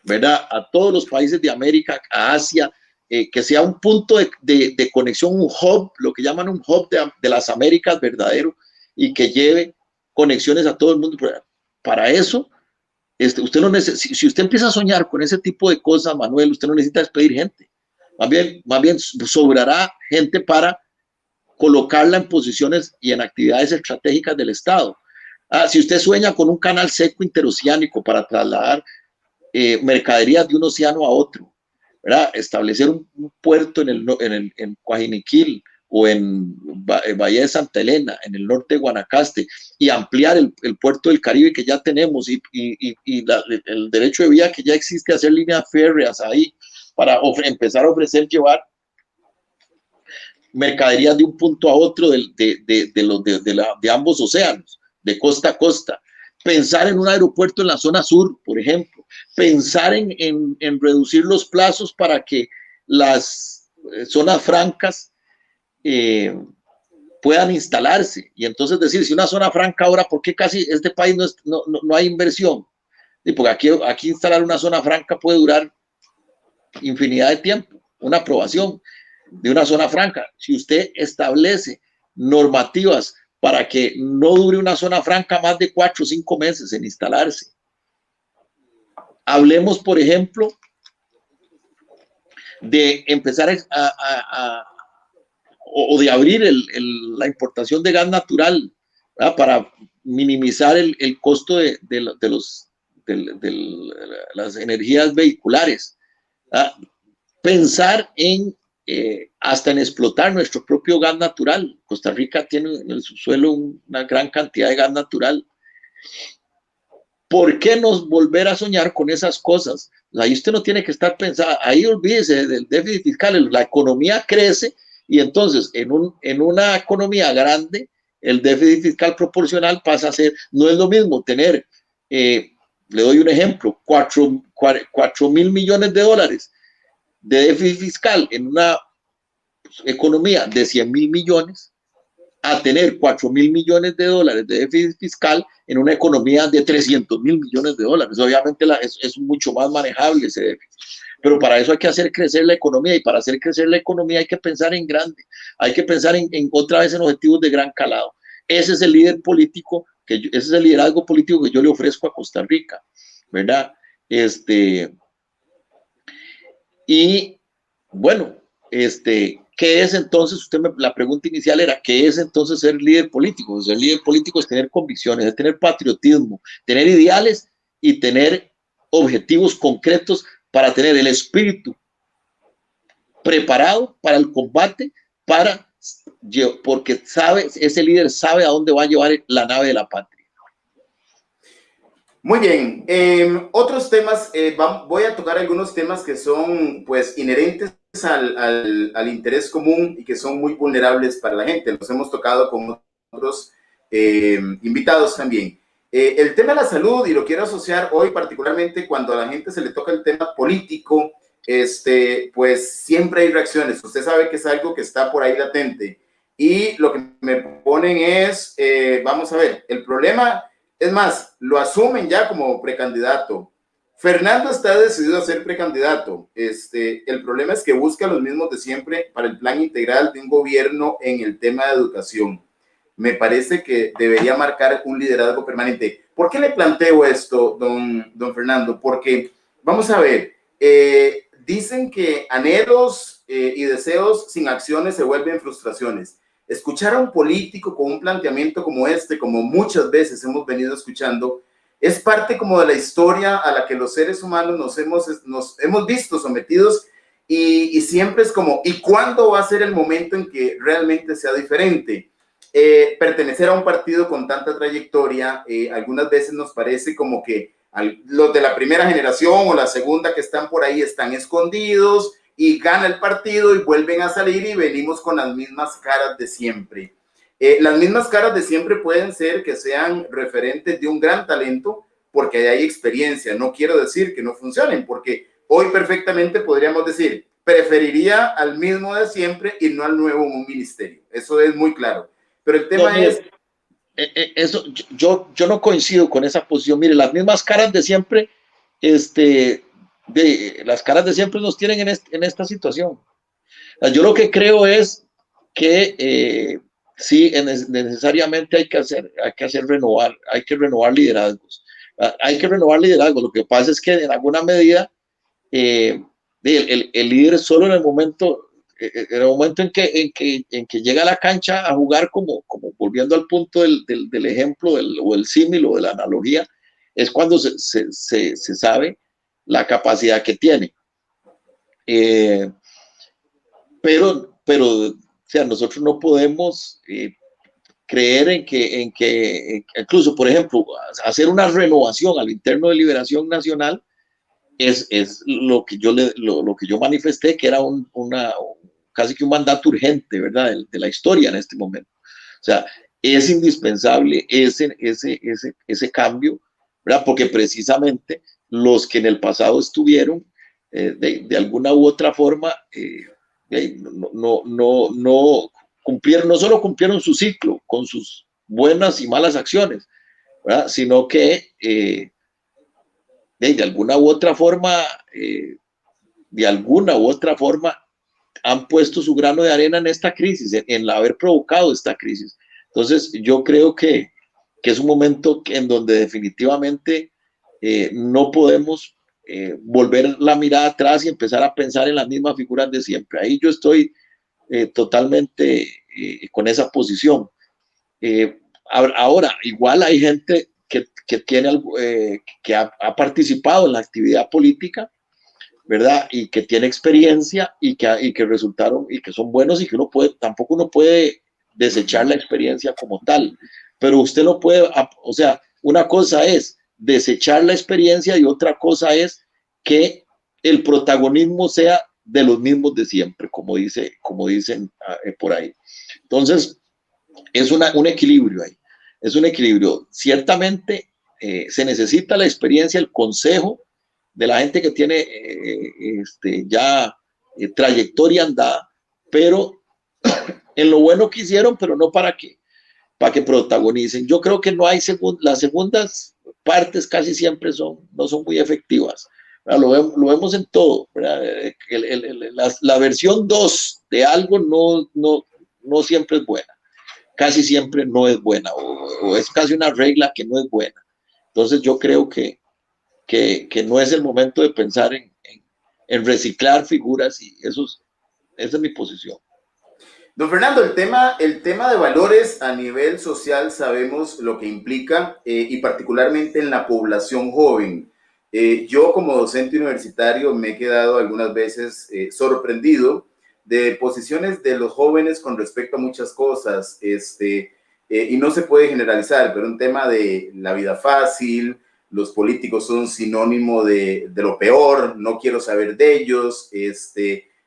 Speaker 2: ¿verdad? A todos los países de América, a Asia, que sea un punto de conexión, un hub, lo que llaman un hub de las Américas verdadero, y que lleve conexiones a todo el mundo. Para eso, usted no si usted empieza a soñar con ese tipo de cosas, Manuel, usted no necesita despedir gente. Más bien sobrará gente para colocarla en posiciones y en actividades estratégicas del Estado. Si usted sueña con un canal seco interoceánico para trasladar mercaderías de un océano a otro, ¿verdad? Establecer un puerto en Coajiniquil o en Bahía de Santa Elena, en el norte de Guanacaste, y ampliar el puerto del Caribe que ya tenemos y el derecho de vía que ya existe, hacer líneas férreas ahí para empezar a ofrecer llevar mercaderías de un punto a otro de ambos océanos, de costa a costa. Pensar en un aeropuerto en la zona sur, por ejemplo. Pensar en reducir los plazos para que zonas francas puedan instalarse. Y entonces decir, si una zona franca ahora, ¿por qué casi este país no hay inversión? Y porque aquí instalar una zona franca puede durar infinidad de tiempo, una aprobación de una zona franca. Si usted establece normativas para que no dure una zona franca más de 4 o 5 meses en instalarse. Hablemos, por ejemplo, de empezar o de abrir la importación de gas natural, ¿verdad? Para minimizar el costo de las energías vehiculares, ¿verdad? Pensar hasta en explotar nuestro propio gas natural. Costa Rica tiene en el subsuelo una gran cantidad de gas natural. ¿Por qué no volver a soñar con esas cosas? Ahí usted no tiene que estar pensando, ahí olvídese del déficit fiscal, la economía crece y entonces en una economía grande el déficit fiscal proporcional pasa a ser, no es lo mismo tener, le doy un ejemplo, 4.000 millones de dólares de déficit fiscal en una economía de 100.000 millones a tener 4.000 millones de dólares de déficit fiscal en una economía de 300.000 millones de dólares. Obviamente es mucho más manejable ese déficit. Pero para eso hay que hacer crecer la economía y para hacer crecer la economía hay que pensar en grande, hay que pensar otra vez en objetivos de gran calado. Ese es el líder político, ese es el liderazgo político que yo le ofrezco a Costa Rica, ¿verdad? Y bueno, ¿qué es entonces? La pregunta inicial era, ¿qué es entonces ser líder político? Ser líder político es tener convicciones, es tener patriotismo, tener ideales y tener objetivos concretos para tener el espíritu preparado para el combate, porque ese líder sabe a dónde va a llevar la nave de la patria.
Speaker 1: Muy bien, otros temas, voy a tocar algunos temas que son pues inherentes al interés común y que son muy vulnerables para la gente. Los hemos tocado con otros invitados también. El tema de la salud, y lo quiero asociar hoy particularmente cuando a la gente se le toca el tema político, pues siempre hay reacciones. Usted sabe que es algo que está por ahí latente. Y lo que me ponen es, vamos a ver, el problema... Es más, lo asumen ya como precandidato. Fernando está decidido a ser precandidato. El problema es que busca los mismos de siempre para el plan integral de un gobierno en el tema de educación. Me parece que debería marcar un liderazgo permanente. ¿Por qué le planteo esto, don Fernando? Porque, vamos a ver, dicen que anhelos y deseos sin acciones se vuelven frustraciones. Escuchar a un político con un planteamiento como como muchas veces hemos venido escuchando, es parte como de la historia a la que los seres humanos nos hemos visto sometidos y siempre es como, ¿y cuándo va a ser el momento en que realmente sea diferente? Pertenecer a un partido con tanta trayectoria, algunas veces nos parece como que los de la primera generación o la segunda que están por ahí están escondidos, y gana el partido y vuelven a salir y venimos con las mismas caras de siempre. Las mismas caras de siempre pueden ser que sean referentes de un gran talento porque hay experiencia. No quiero decir que no funcionen, porque hoy perfectamente podríamos decir, preferiría al mismo de siempre y no al nuevo en un ministerio. Eso es muy claro. Pero el tema es...
Speaker 2: Eso, yo no coincido con esa posición. Mire, las mismas caras de siempre, las caras de siempre nos tienen en esta situación. Yo lo que creo es que sí, necesariamente hay que renovar liderazgos. Hay que renovar liderazgos. Lo que pasa es que en alguna medida el líder solo en el momento en que llega a la cancha a jugar, como volviendo al punto del ejemplo o el símil o de la analogía, es cuando se sabe la capacidad que tiene. Pero o sea, nosotros no podemos creer en que incluso, por ejemplo, hacer una renovación al interno de Liberación Nacional es lo que yo manifesté, que era casi que un mandato urgente, ¿verdad?, de la historia en este momento. O sea, es indispensable ese cambio, ¿verdad?, porque precisamente los que en el pasado estuvieron, de alguna u otra forma, No cumplieron, no solo cumplieron su ciclo con sus buenas y malas acciones, ¿verdad? Sino que de alguna u otra forma, de alguna u otra forma, han puesto su grano de arena en esta crisis, en haber provocado esta crisis. Entonces, yo creo que es un momento en donde definitivamente no podemos volver la mirada atrás y empezar a pensar en las mismas figuras de siempre. Ahí yo estoy totalmente con esa posición. Ahora, igual hay gente tiene, que ha participado en la actividad política, ¿verdad? Y que tiene experiencia y que resultaron y que son buenos y que tampoco uno puede desechar la experiencia como tal, pero usted no puede, o sea, una cosa es desechar la experiencia y otra cosa es que el protagonismo sea de los mismos de siempre, como dicen por ahí. Entonces, es un equilibrio ahí, es un equilibrio. Ciertamente se necesita la experiencia, el consejo de la gente que tiene ya trayectoria andada, pero en lo bueno que hicieron, pero no para que protagonicen. Yo creo que no hay las segundas partes casi siempre no son muy efectivas. Lo vemos en todo. La versión 2 de algo no siempre es buena, casi siempre no es buena, o es casi una regla que no es buena. Entonces yo creo que no es el momento de pensar en reciclar figuras y esa es mi posición.
Speaker 1: Don Fernando, el tema de valores a nivel social sabemos lo que implica y particularmente en la población joven. Yo como docente universitario me he quedado algunas veces sorprendido de posiciones de los jóvenes con respecto a muchas cosas, y no se puede generalizar, pero un tema de la vida fácil, los políticos son sinónimo de lo peor, no quiero saber de ellos,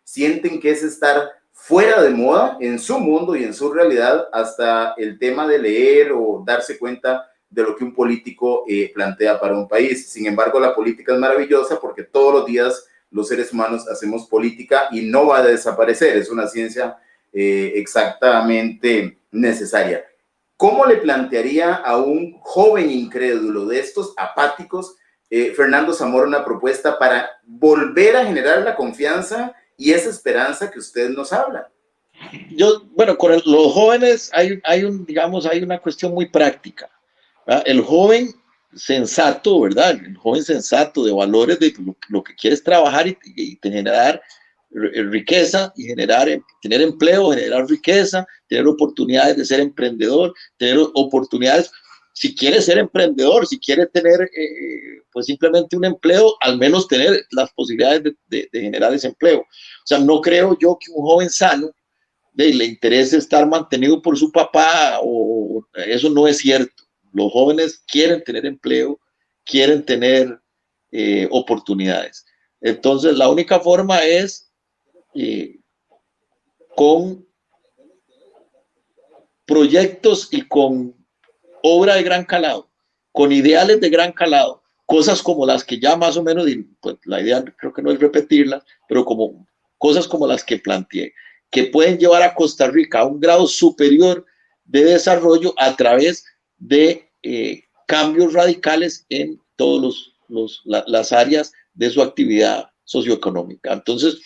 Speaker 1: sienten que es estar fuera de moda en su mundo y en su realidad, hasta el tema de leer o darse cuenta de lo que un político plantea para un país. Sin embargo, la política es maravillosa porque todos los días los seres humanos hacemos política y no va a desaparecer, es una ciencia exactamente necesaria. ¿Cómo le plantearía a un joven incrédulo de estos apáticos, Fernando Zamora, una propuesta para volver a generar la confianza y esa esperanza que usted nos habla?
Speaker 2: Bueno, con los jóvenes hay una cuestión muy práctica, ¿verdad? El joven sensato, ¿verdad? El joven sensato de valores, de lo que quiere es trabajar y generar riqueza y tener empleo, generar riqueza, tener oportunidades de ser emprendedor, tener oportunidades, si quiere ser emprendedor, si quiere tener pues simplemente un empleo, al menos tener las posibilidades de generar ese empleo. O sea, no creo yo que un joven sano le interesa estar mantenido por su papá, o eso no es cierto. Los jóvenes quieren tener empleo, quieren tener oportunidades. Entonces, la única forma es con proyectos y con obra de gran calado, con ideales de gran calado, cosas como las que ya más o menos, pues la idea creo que no es repetirlas, pero como cosas como las que planteé, que pueden llevar a Costa Rica a un grado superior de desarrollo a través de cambios radicales en todas las áreas de su actividad socioeconómica. Entonces,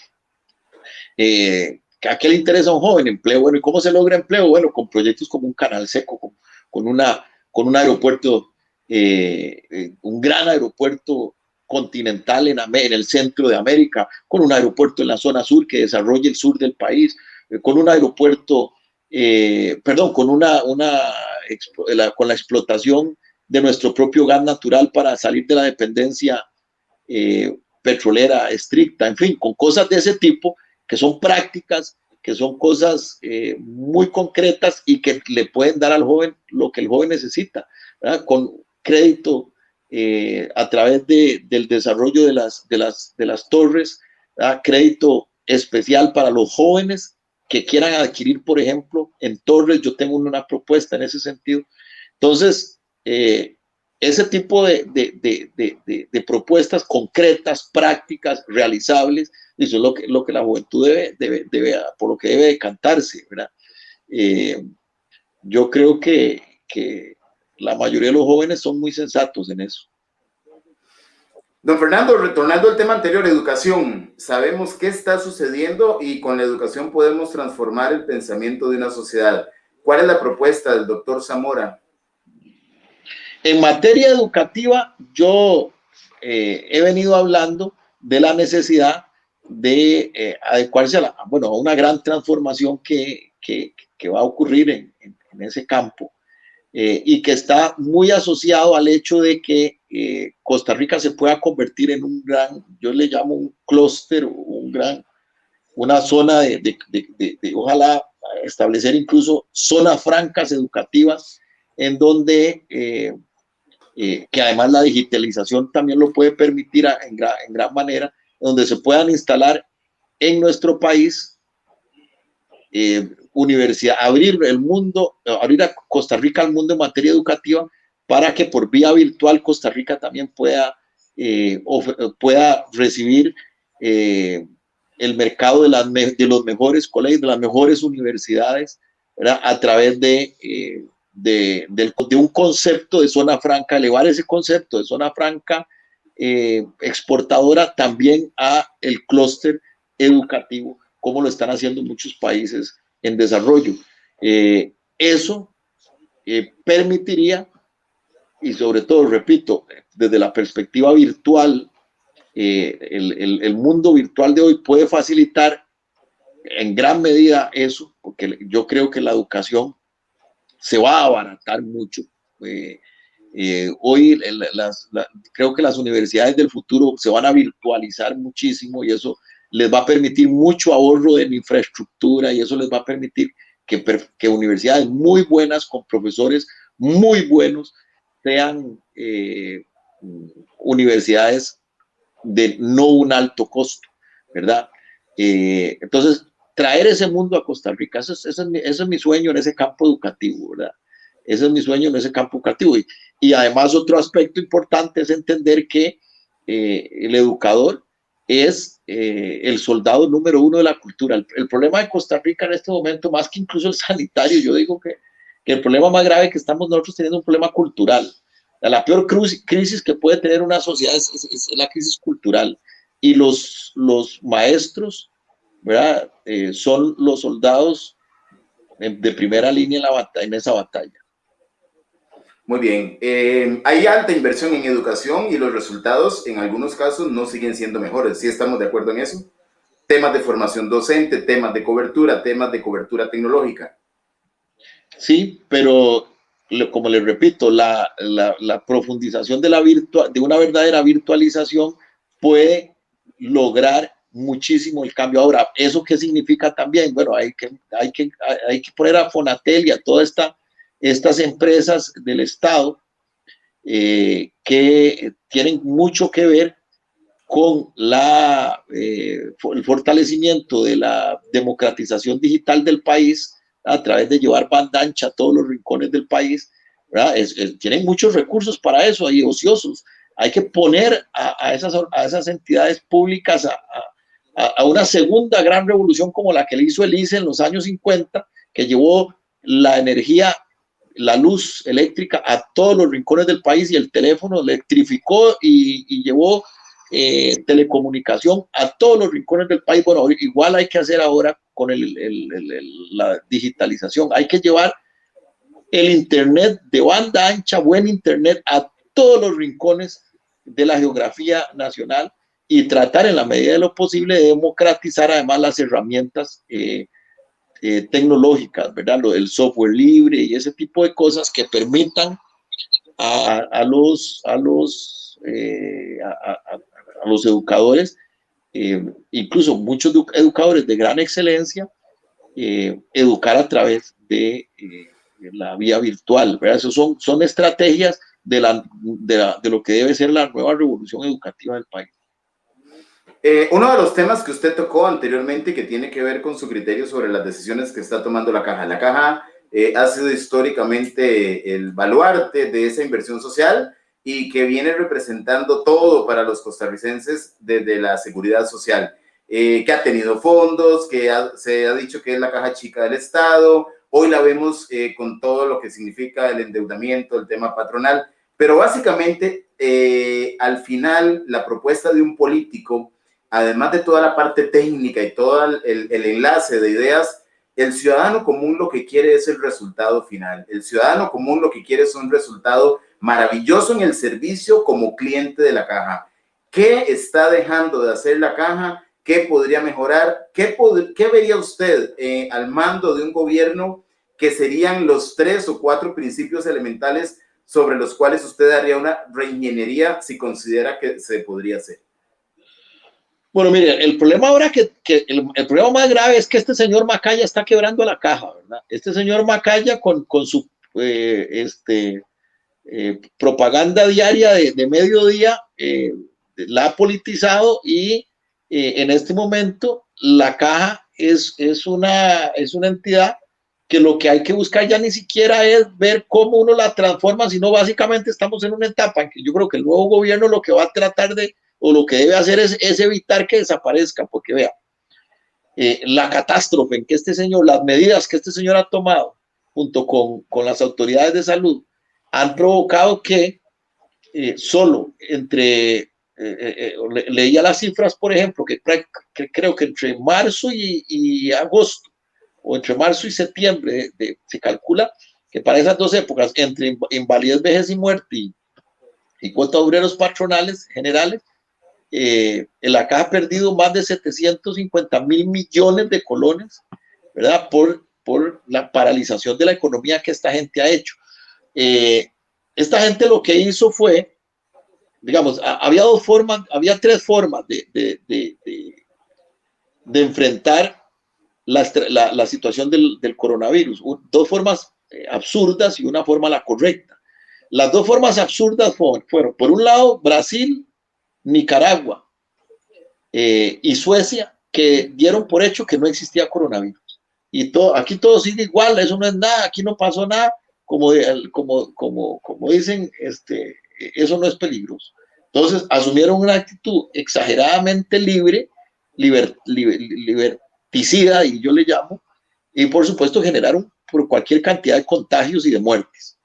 Speaker 2: ¿a qué le interesa a un joven? Empleo. Bueno, ¿y cómo se logra empleo? Bueno, con proyectos como un canal seco, con un aeropuerto, un gran aeropuerto continental en el centro de América, con un aeropuerto en la zona sur que desarrolle el sur del país, con un aeropuerto, perdón, con con la explotación de nuestro propio gas natural para salir de la dependencia petrolera estricta, en fin, con cosas de ese tipo que son prácticas, que son cosas muy concretas y que le pueden dar al joven lo que el joven necesita, ¿verdad? Con crédito a través del desarrollo de las torres, ¿verdad? Crédito especial para los jóvenes que quieran adquirir, por ejemplo, en torres. Yo tengo una propuesta en ese sentido. Entonces, ese tipo de propuestas concretas, prácticas, realizables, eso es lo que la juventud por lo que debe decantarse, ¿verdad? Yo creo que la mayoría de los jóvenes son muy sensatos en eso.
Speaker 1: Don Fernando, retornando al tema anterior, educación, sabemos qué está sucediendo y con la educación podemos transformar el pensamiento de una sociedad. ¿Cuál es la propuesta del doctor Zamora?
Speaker 2: En materia educativa, yo he venido hablando de la necesidad de adecuarse a una gran transformación que va a ocurrir en ese campo. Y que está muy asociado al hecho de que Costa Rica se pueda convertir en un gran, yo le llamo un clúster, una zona ojalá establecer incluso zonas francas educativas en donde, que además la digitalización también lo puede permitir en gran manera, donde se puedan instalar en nuestro país universidad, abrir el mundo, abrir a Costa Rica al mundo en materia educativa para que por vía virtual Costa Rica también pueda recibir el mercado de los mejores colegios, de las mejores universidades, ¿verdad? A través de un concepto de zona franca, elevar ese concepto de zona franca exportadora también a el clúster educativo, como lo están haciendo muchos países en desarrollo. Eso permitiría, y sobre todo, repito, desde la perspectiva virtual, el mundo virtual de hoy puede facilitar en gran medida eso, porque yo creo que la educación se va a abaratar mucho. Hoy creo que las universidades del futuro se van a virtualizar muchísimo y eso les va a permitir mucho ahorro en infraestructura y eso les va a permitir que universidades muy buenas con profesores muy buenos sean universidades de no un alto costo, ¿verdad? Entonces, traer ese mundo a Costa Rica, ese es mi sueño en ese campo educativo, ¿verdad? Ese es mi sueño en ese campo educativo. Y además otro aspecto importante es entender que el educador es el soldado número uno de la cultura. El problema de Costa Rica en este momento, más que incluso el sanitario, yo digo que el problema más grave que estamos nosotros teniendo es un problema cultural. La peor crisis que puede tener una sociedad es la crisis cultural. Y los maestros, ¿verdad? Son los soldados de primera línea en esa batalla.
Speaker 1: Muy bien. Hay alta inversión en educación y los resultados en algunos casos no siguen siendo mejores. ¿Sí estamos de acuerdo en eso? Temas de formación docente, temas de cobertura tecnológica.
Speaker 2: Sí, pero como les repito, la profundización de una verdadera virtualización puede lograr muchísimo el cambio. Ahora, ¿eso qué significa también? Bueno, hay que poner a Fonatel y a todas estas empresas del Estado que tienen mucho que ver con el fortalecimiento de la democratización digital del país a través de llevar banda ancha a todos los rincones del país, ¿verdad? Tienen muchos recursos para eso, hay ociosos. Hay que poner a esas entidades públicas a una segunda gran revolución como la que le hizo el ICE en los años 50, que llevó la energía, la luz eléctrica a todos los rincones del país y el teléfono electrificó y llevó telecomunicación a todos los rincones del país. Bueno, igual hay que hacer ahora con la digitalización. Hay que llevar el internet de banda ancha, buen internet, a todos los rincones de la geografía nacional y tratar en la medida de lo posible de democratizar además las herramientas tecnológicas, ¿verdad? El software libre y ese tipo de cosas que permitan a los educadores, incluso muchos educadores de gran excelencia, educar a través de la vía virtual, ¿verdad? Eso son estrategias de lo que debe ser la nueva revolución educativa del país.
Speaker 1: Uno de los temas que usted tocó anteriormente que tiene que ver con su criterio sobre las decisiones que está tomando la Caja. La Caja ha sido históricamente el baluarte de esa inversión social y que viene representando todo para los costarricenses desde la seguridad social, que ha tenido fondos, se ha dicho que es la caja chica del Estado. Hoy la vemos con todo lo que significa el endeudamiento, el tema patronal, pero básicamente al final la propuesta de un político, además de toda la parte técnica y todo el enlace de ideas, el ciudadano común lo que quiere es el resultado final. El ciudadano común lo que quiere es un resultado maravilloso en el servicio como cliente de la caja. ¿Qué está dejando de hacer la caja? ¿Qué podría mejorar? ¿Qué vería usted al mando de un gobierno que serían los 3 o 4 principios elementales sobre los cuales usted haría una reingeniería si considera que se podría hacer?
Speaker 2: Bueno, mire, el problema ahora el problema más grave es que este señor Macaya está quebrando la caja, ¿verdad? Este señor Macaya con su propaganda diaria de mediodía la ha politizado y en este momento la caja es una entidad que lo que hay que buscar ya ni siquiera es ver cómo uno la transforma, sino básicamente estamos en una etapa en que yo creo que el nuevo gobierno lo que va a tratar de, o lo que debe hacer es evitar que desaparezca, porque vea, la catástrofe en que este señor, las medidas que este señor ha tomado junto con las autoridades de salud han provocado que solo leía las cifras, por ejemplo, que creo que entre marzo y agosto, o entre marzo y septiembre, se calcula que para esas dos épocas, entre invalidez, vejez y muerte y cuota de obreros patronales generales, la caja ha perdido más de 750.000 millones de colones, ¿verdad? Por la paralización de la economía que esta gente ha hecho. Esta gente lo que hizo fue, digamos, había 3 formas de enfrentar la situación del coronavirus. 2 formas absurdas y una forma la correcta. Las 2 formas absurdas fueron, por un lado, Brasil, Nicaragua y Suecia, que dieron por hecho que no existía coronavirus. Y aquí todo sigue igual, eso no es nada, aquí no pasó nada, como dicen, eso no es peligroso. Entonces asumieron una actitud exageradamente liberticida, y yo le llamo, y por supuesto generaron por cualquier cantidad de contagios y de muertes.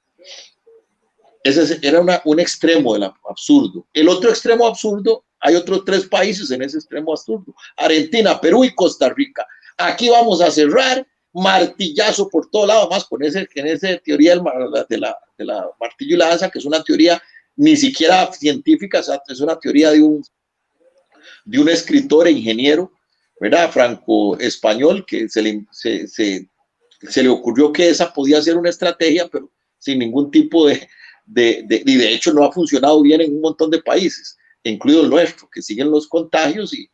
Speaker 2: Ese era un extremo del absurdo. El otro extremo absurdo, hay otros 3 países en ese extremo absurdo: Argentina, Perú y Costa Rica. Aquí vamos a cerrar, martillazo por todo lado, más con esa teoría de la martillo y lanza, que es una teoría ni siquiera científica, es una teoría de un escritor e ingeniero, ¿verdad? Franco-español, que se le ocurrió que esa podía ser una estrategia, pero sin ningún tipo y de hecho no ha funcionado bien en un montón de países, incluido el nuestro, que siguen los contagios y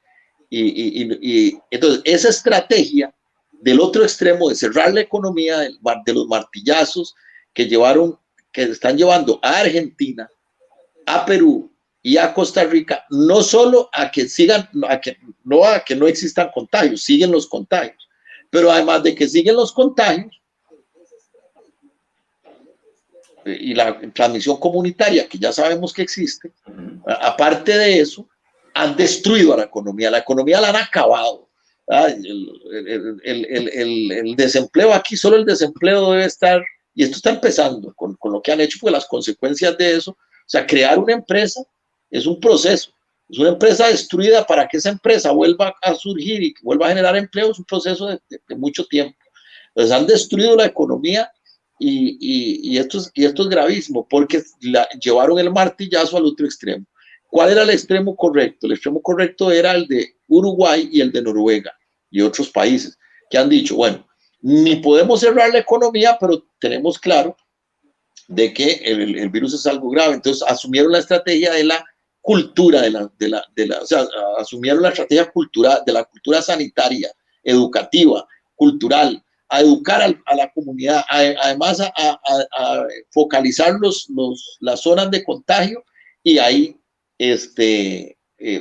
Speaker 2: entonces esa estrategia del otro extremo de cerrar la economía, de los martillazos que están llevando a Argentina, a Perú y a Costa Rica, no solo a que no existan contagios, siguen los contagios, pero además de que siguen los contagios y la transmisión comunitaria, que ya sabemos que existe, aparte de eso, han destruido a la economía la han acabado. El desempleo aquí, solo el desempleo debe estar, y esto está empezando con lo que han hecho, pues las consecuencias de eso, o sea, crear una empresa es un proceso, es una empresa destruida. Para que esa empresa vuelva a surgir y vuelva a generar empleo es un proceso de mucho tiempo. Entonces han destruido la economía y esto es gravísimo, porque llevaron el martillazo al otro extremo. ¿Cuál era el extremo correcto? El extremo correcto era el de Uruguay y el de Noruega y otros países que han dicho, bueno, ni podemos cerrar la economía, pero tenemos claro de que el virus es algo grave. Entonces asumieron la estrategia de la cultura, o sea, asumieron la estrategia cultural, de la cultura sanitaria, educativa, cultural, a educar a la comunidad, además a focalizar las zonas de contagio y ahí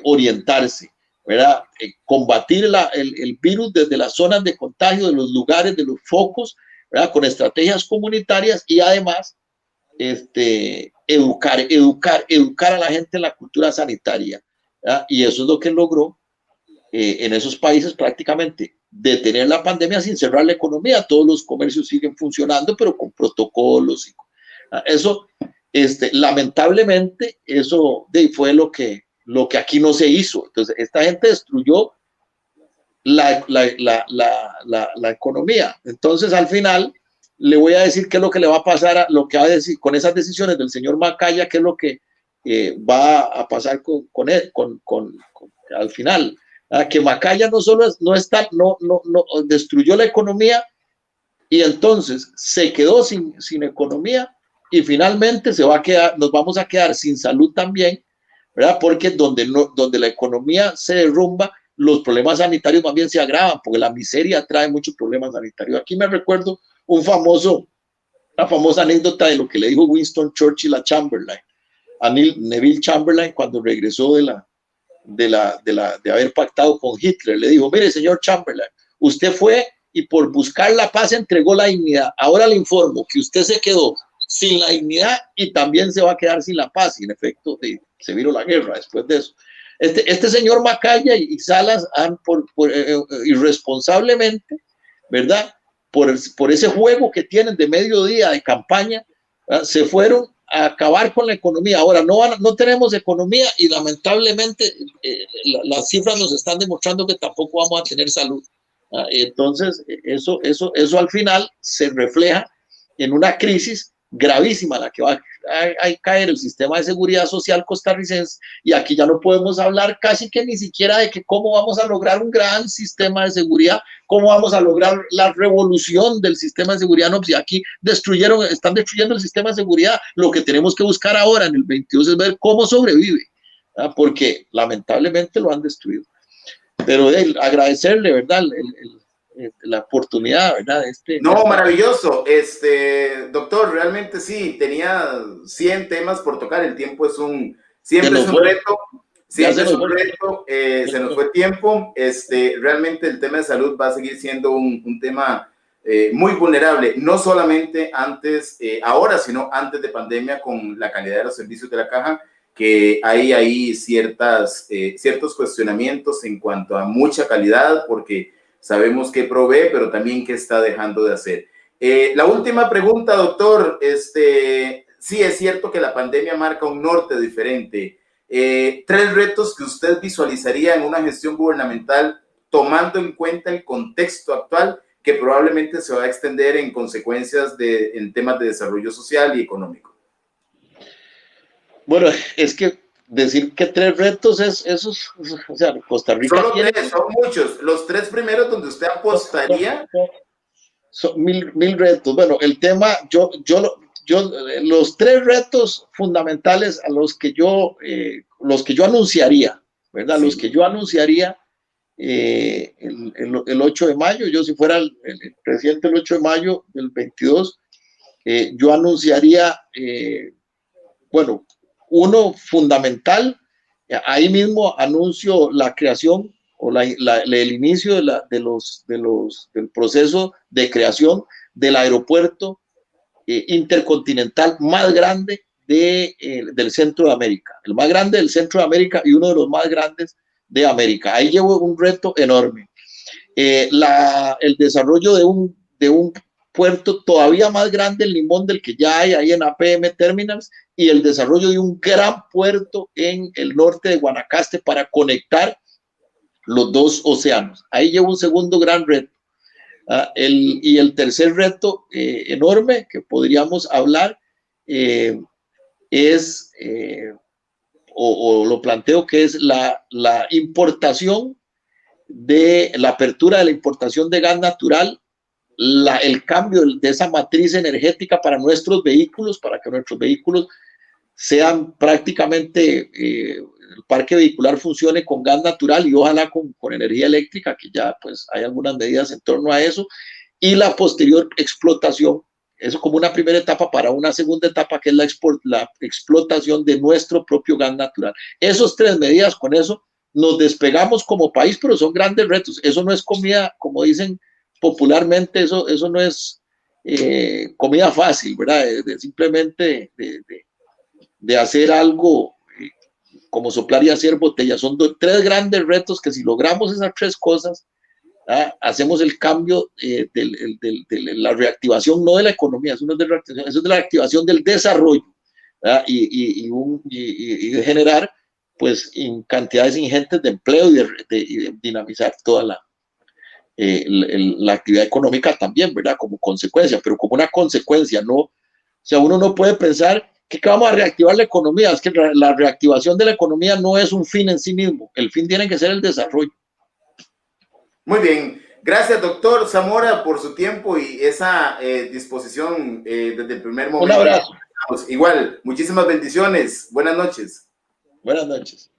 Speaker 2: orientarse, ¿verdad? Combatir el virus desde las zonas de contagio, de los lugares, de los focos, ¿verdad? Con estrategias comunitarias y además educar a la gente en la cultura sanitaria. ¿Ya? Y eso es lo que logró en esos países prácticamente detener la pandemia sin cerrar la economía. Todos los comercios siguen funcionando, pero con protocolos. Eso, lamentablemente, eso fue lo que aquí no se hizo. Entonces, esta gente destruyó la economía. Entonces, al final, le voy a decir qué es lo que le va a pasar, lo que va a decir con esas decisiones del señor Macaya, qué es lo que va a pasar con él, al final. Que Macaya no solo no destruyó la economía y entonces se quedó sin economía y finalmente nos vamos a quedar sin salud también, ¿verdad? Porque donde la economía se derrumba, los problemas sanitarios más bien se agravan, porque la miseria trae muchos problemas sanitarios. Aquí me recuerdo una famosa anécdota de lo que le dijo Winston Churchill a Chamberlain, a Neville Chamberlain, cuando regresó de haber pactado con Hitler. Le dijo: mire, señor Chamberlain, usted fue y por buscar la paz entregó la dignidad. Ahora le informo que usted se quedó sin la dignidad y también se va a quedar sin la paz. Y en efecto, se vino la guerra después de eso. Este señor Macaya y Salas han irresponsablemente, ¿verdad? Por ese juego que tienen de mediodía de campaña, ¿verdad? Se fueron a acabar con la economía. Ahora no tenemos economía y lamentablemente las cifras nos están demostrando que tampoco vamos a tener salud. Entonces, eso al final se refleja en una crisis gravísima la que va a caer el sistema de seguridad social costarricense, y aquí ya no podemos hablar casi que ni siquiera de que cómo vamos a lograr un gran sistema de seguridad, cómo vamos a lograr la revolución del sistema de seguridad. No, si aquí están destruyendo el sistema de seguridad. Lo que tenemos que buscar ahora en el 22 es ver cómo sobrevive, porque lamentablemente lo han destruido. Pero agradecerle, ¿verdad?, la oportunidad, ¿verdad?
Speaker 1: No, maravilloso. Doctor, realmente sí, tenía 100 temas por tocar. El tiempo siempre es un reto. Siempre es un reto. Se nos fue tiempo. Realmente el tema de salud va a seguir siendo un tema muy vulnerable, no solamente ahora, sino antes de pandemia, con la calidad de los servicios de la caja, que hay ahí ciertos cuestionamientos en cuanto a mucha calidad, porque sabemos qué provee, pero también qué está dejando de hacer. La última pregunta, doctor. Sí, es cierto que la pandemia marca un norte diferente. 3 retos que usted visualizaría en una gestión gubernamental, tomando en cuenta el contexto actual, que probablemente se va a extender en consecuencias en temas de desarrollo social y económico.
Speaker 2: Bueno, es que decir que 3 retos o sea, Costa Rica
Speaker 1: solo tiene... 3, son muchos. Los 3 primeros donde usted apostaría.
Speaker 2: Son mil retos. Bueno, el tema, los 3 retos fundamentales a los que yo anunciaría, ¿verdad? Sí. Los que yo anunciaría el 8 de mayo, yo si fuera el presidente el 8 de mayo del 22, yo anunciaría, bueno, uno fundamental, ahí mismo anuncio la creación o el inicio del proceso de creación del aeropuerto intercontinental más grande del centro de América, el más grande del centro de América y uno de los más grandes de América. Ahí llevo un reto enorme. El desarrollo de un puerto todavía más grande en Limón del que ya hay ahí en APM Terminals, y el desarrollo de un gran puerto en el norte de Guanacaste para conectar los 2 océanos. Ahí llevo un segundo gran reto. Y el tercer reto enorme que podríamos hablar es, o lo planteo, que es la importación la apertura de la importación de gas natural, el cambio de esa matriz energética para nuestros vehículos, para que nuestros vehículos sean prácticamente, el parque vehicular funcione con gas natural y ojalá con energía eléctrica, que ya pues hay algunas medidas en torno a eso, y la posterior explotación, eso como una primera etapa para una segunda etapa, que es la explotación de nuestro propio gas natural. Esos 3 medidas, con eso nos despegamos como país, pero son grandes retos. Eso no es comida, como dicen popularmente, eso no es comida fácil, ¿verdad? Simplemente de hacer algo como soplar y hacer botellas. Son tres grandes retos que si logramos esas tres cosas, hacemos el cambio de la reactivación, no de la economía, eso no es de reactivación, eso es de la reactivación del desarrollo, y de generar pues cantidades ingentes de empleo y de dinamizar toda la actividad económica también, ¿verdad? Como consecuencia, pero como una consecuencia, ¿no? O sea, uno no puede pensar que vamos a reactivar la economía, es que la reactivación de la economía no es un fin en sí mismo, el fin tiene que ser el desarrollo.
Speaker 1: Muy bien, gracias doctor Zamora por su tiempo y esa disposición desde el primer
Speaker 2: Un
Speaker 1: momento.
Speaker 2: abrazo.
Speaker 1: Igual, muchísimas bendiciones, buenas noches.
Speaker 2: Buenas noches.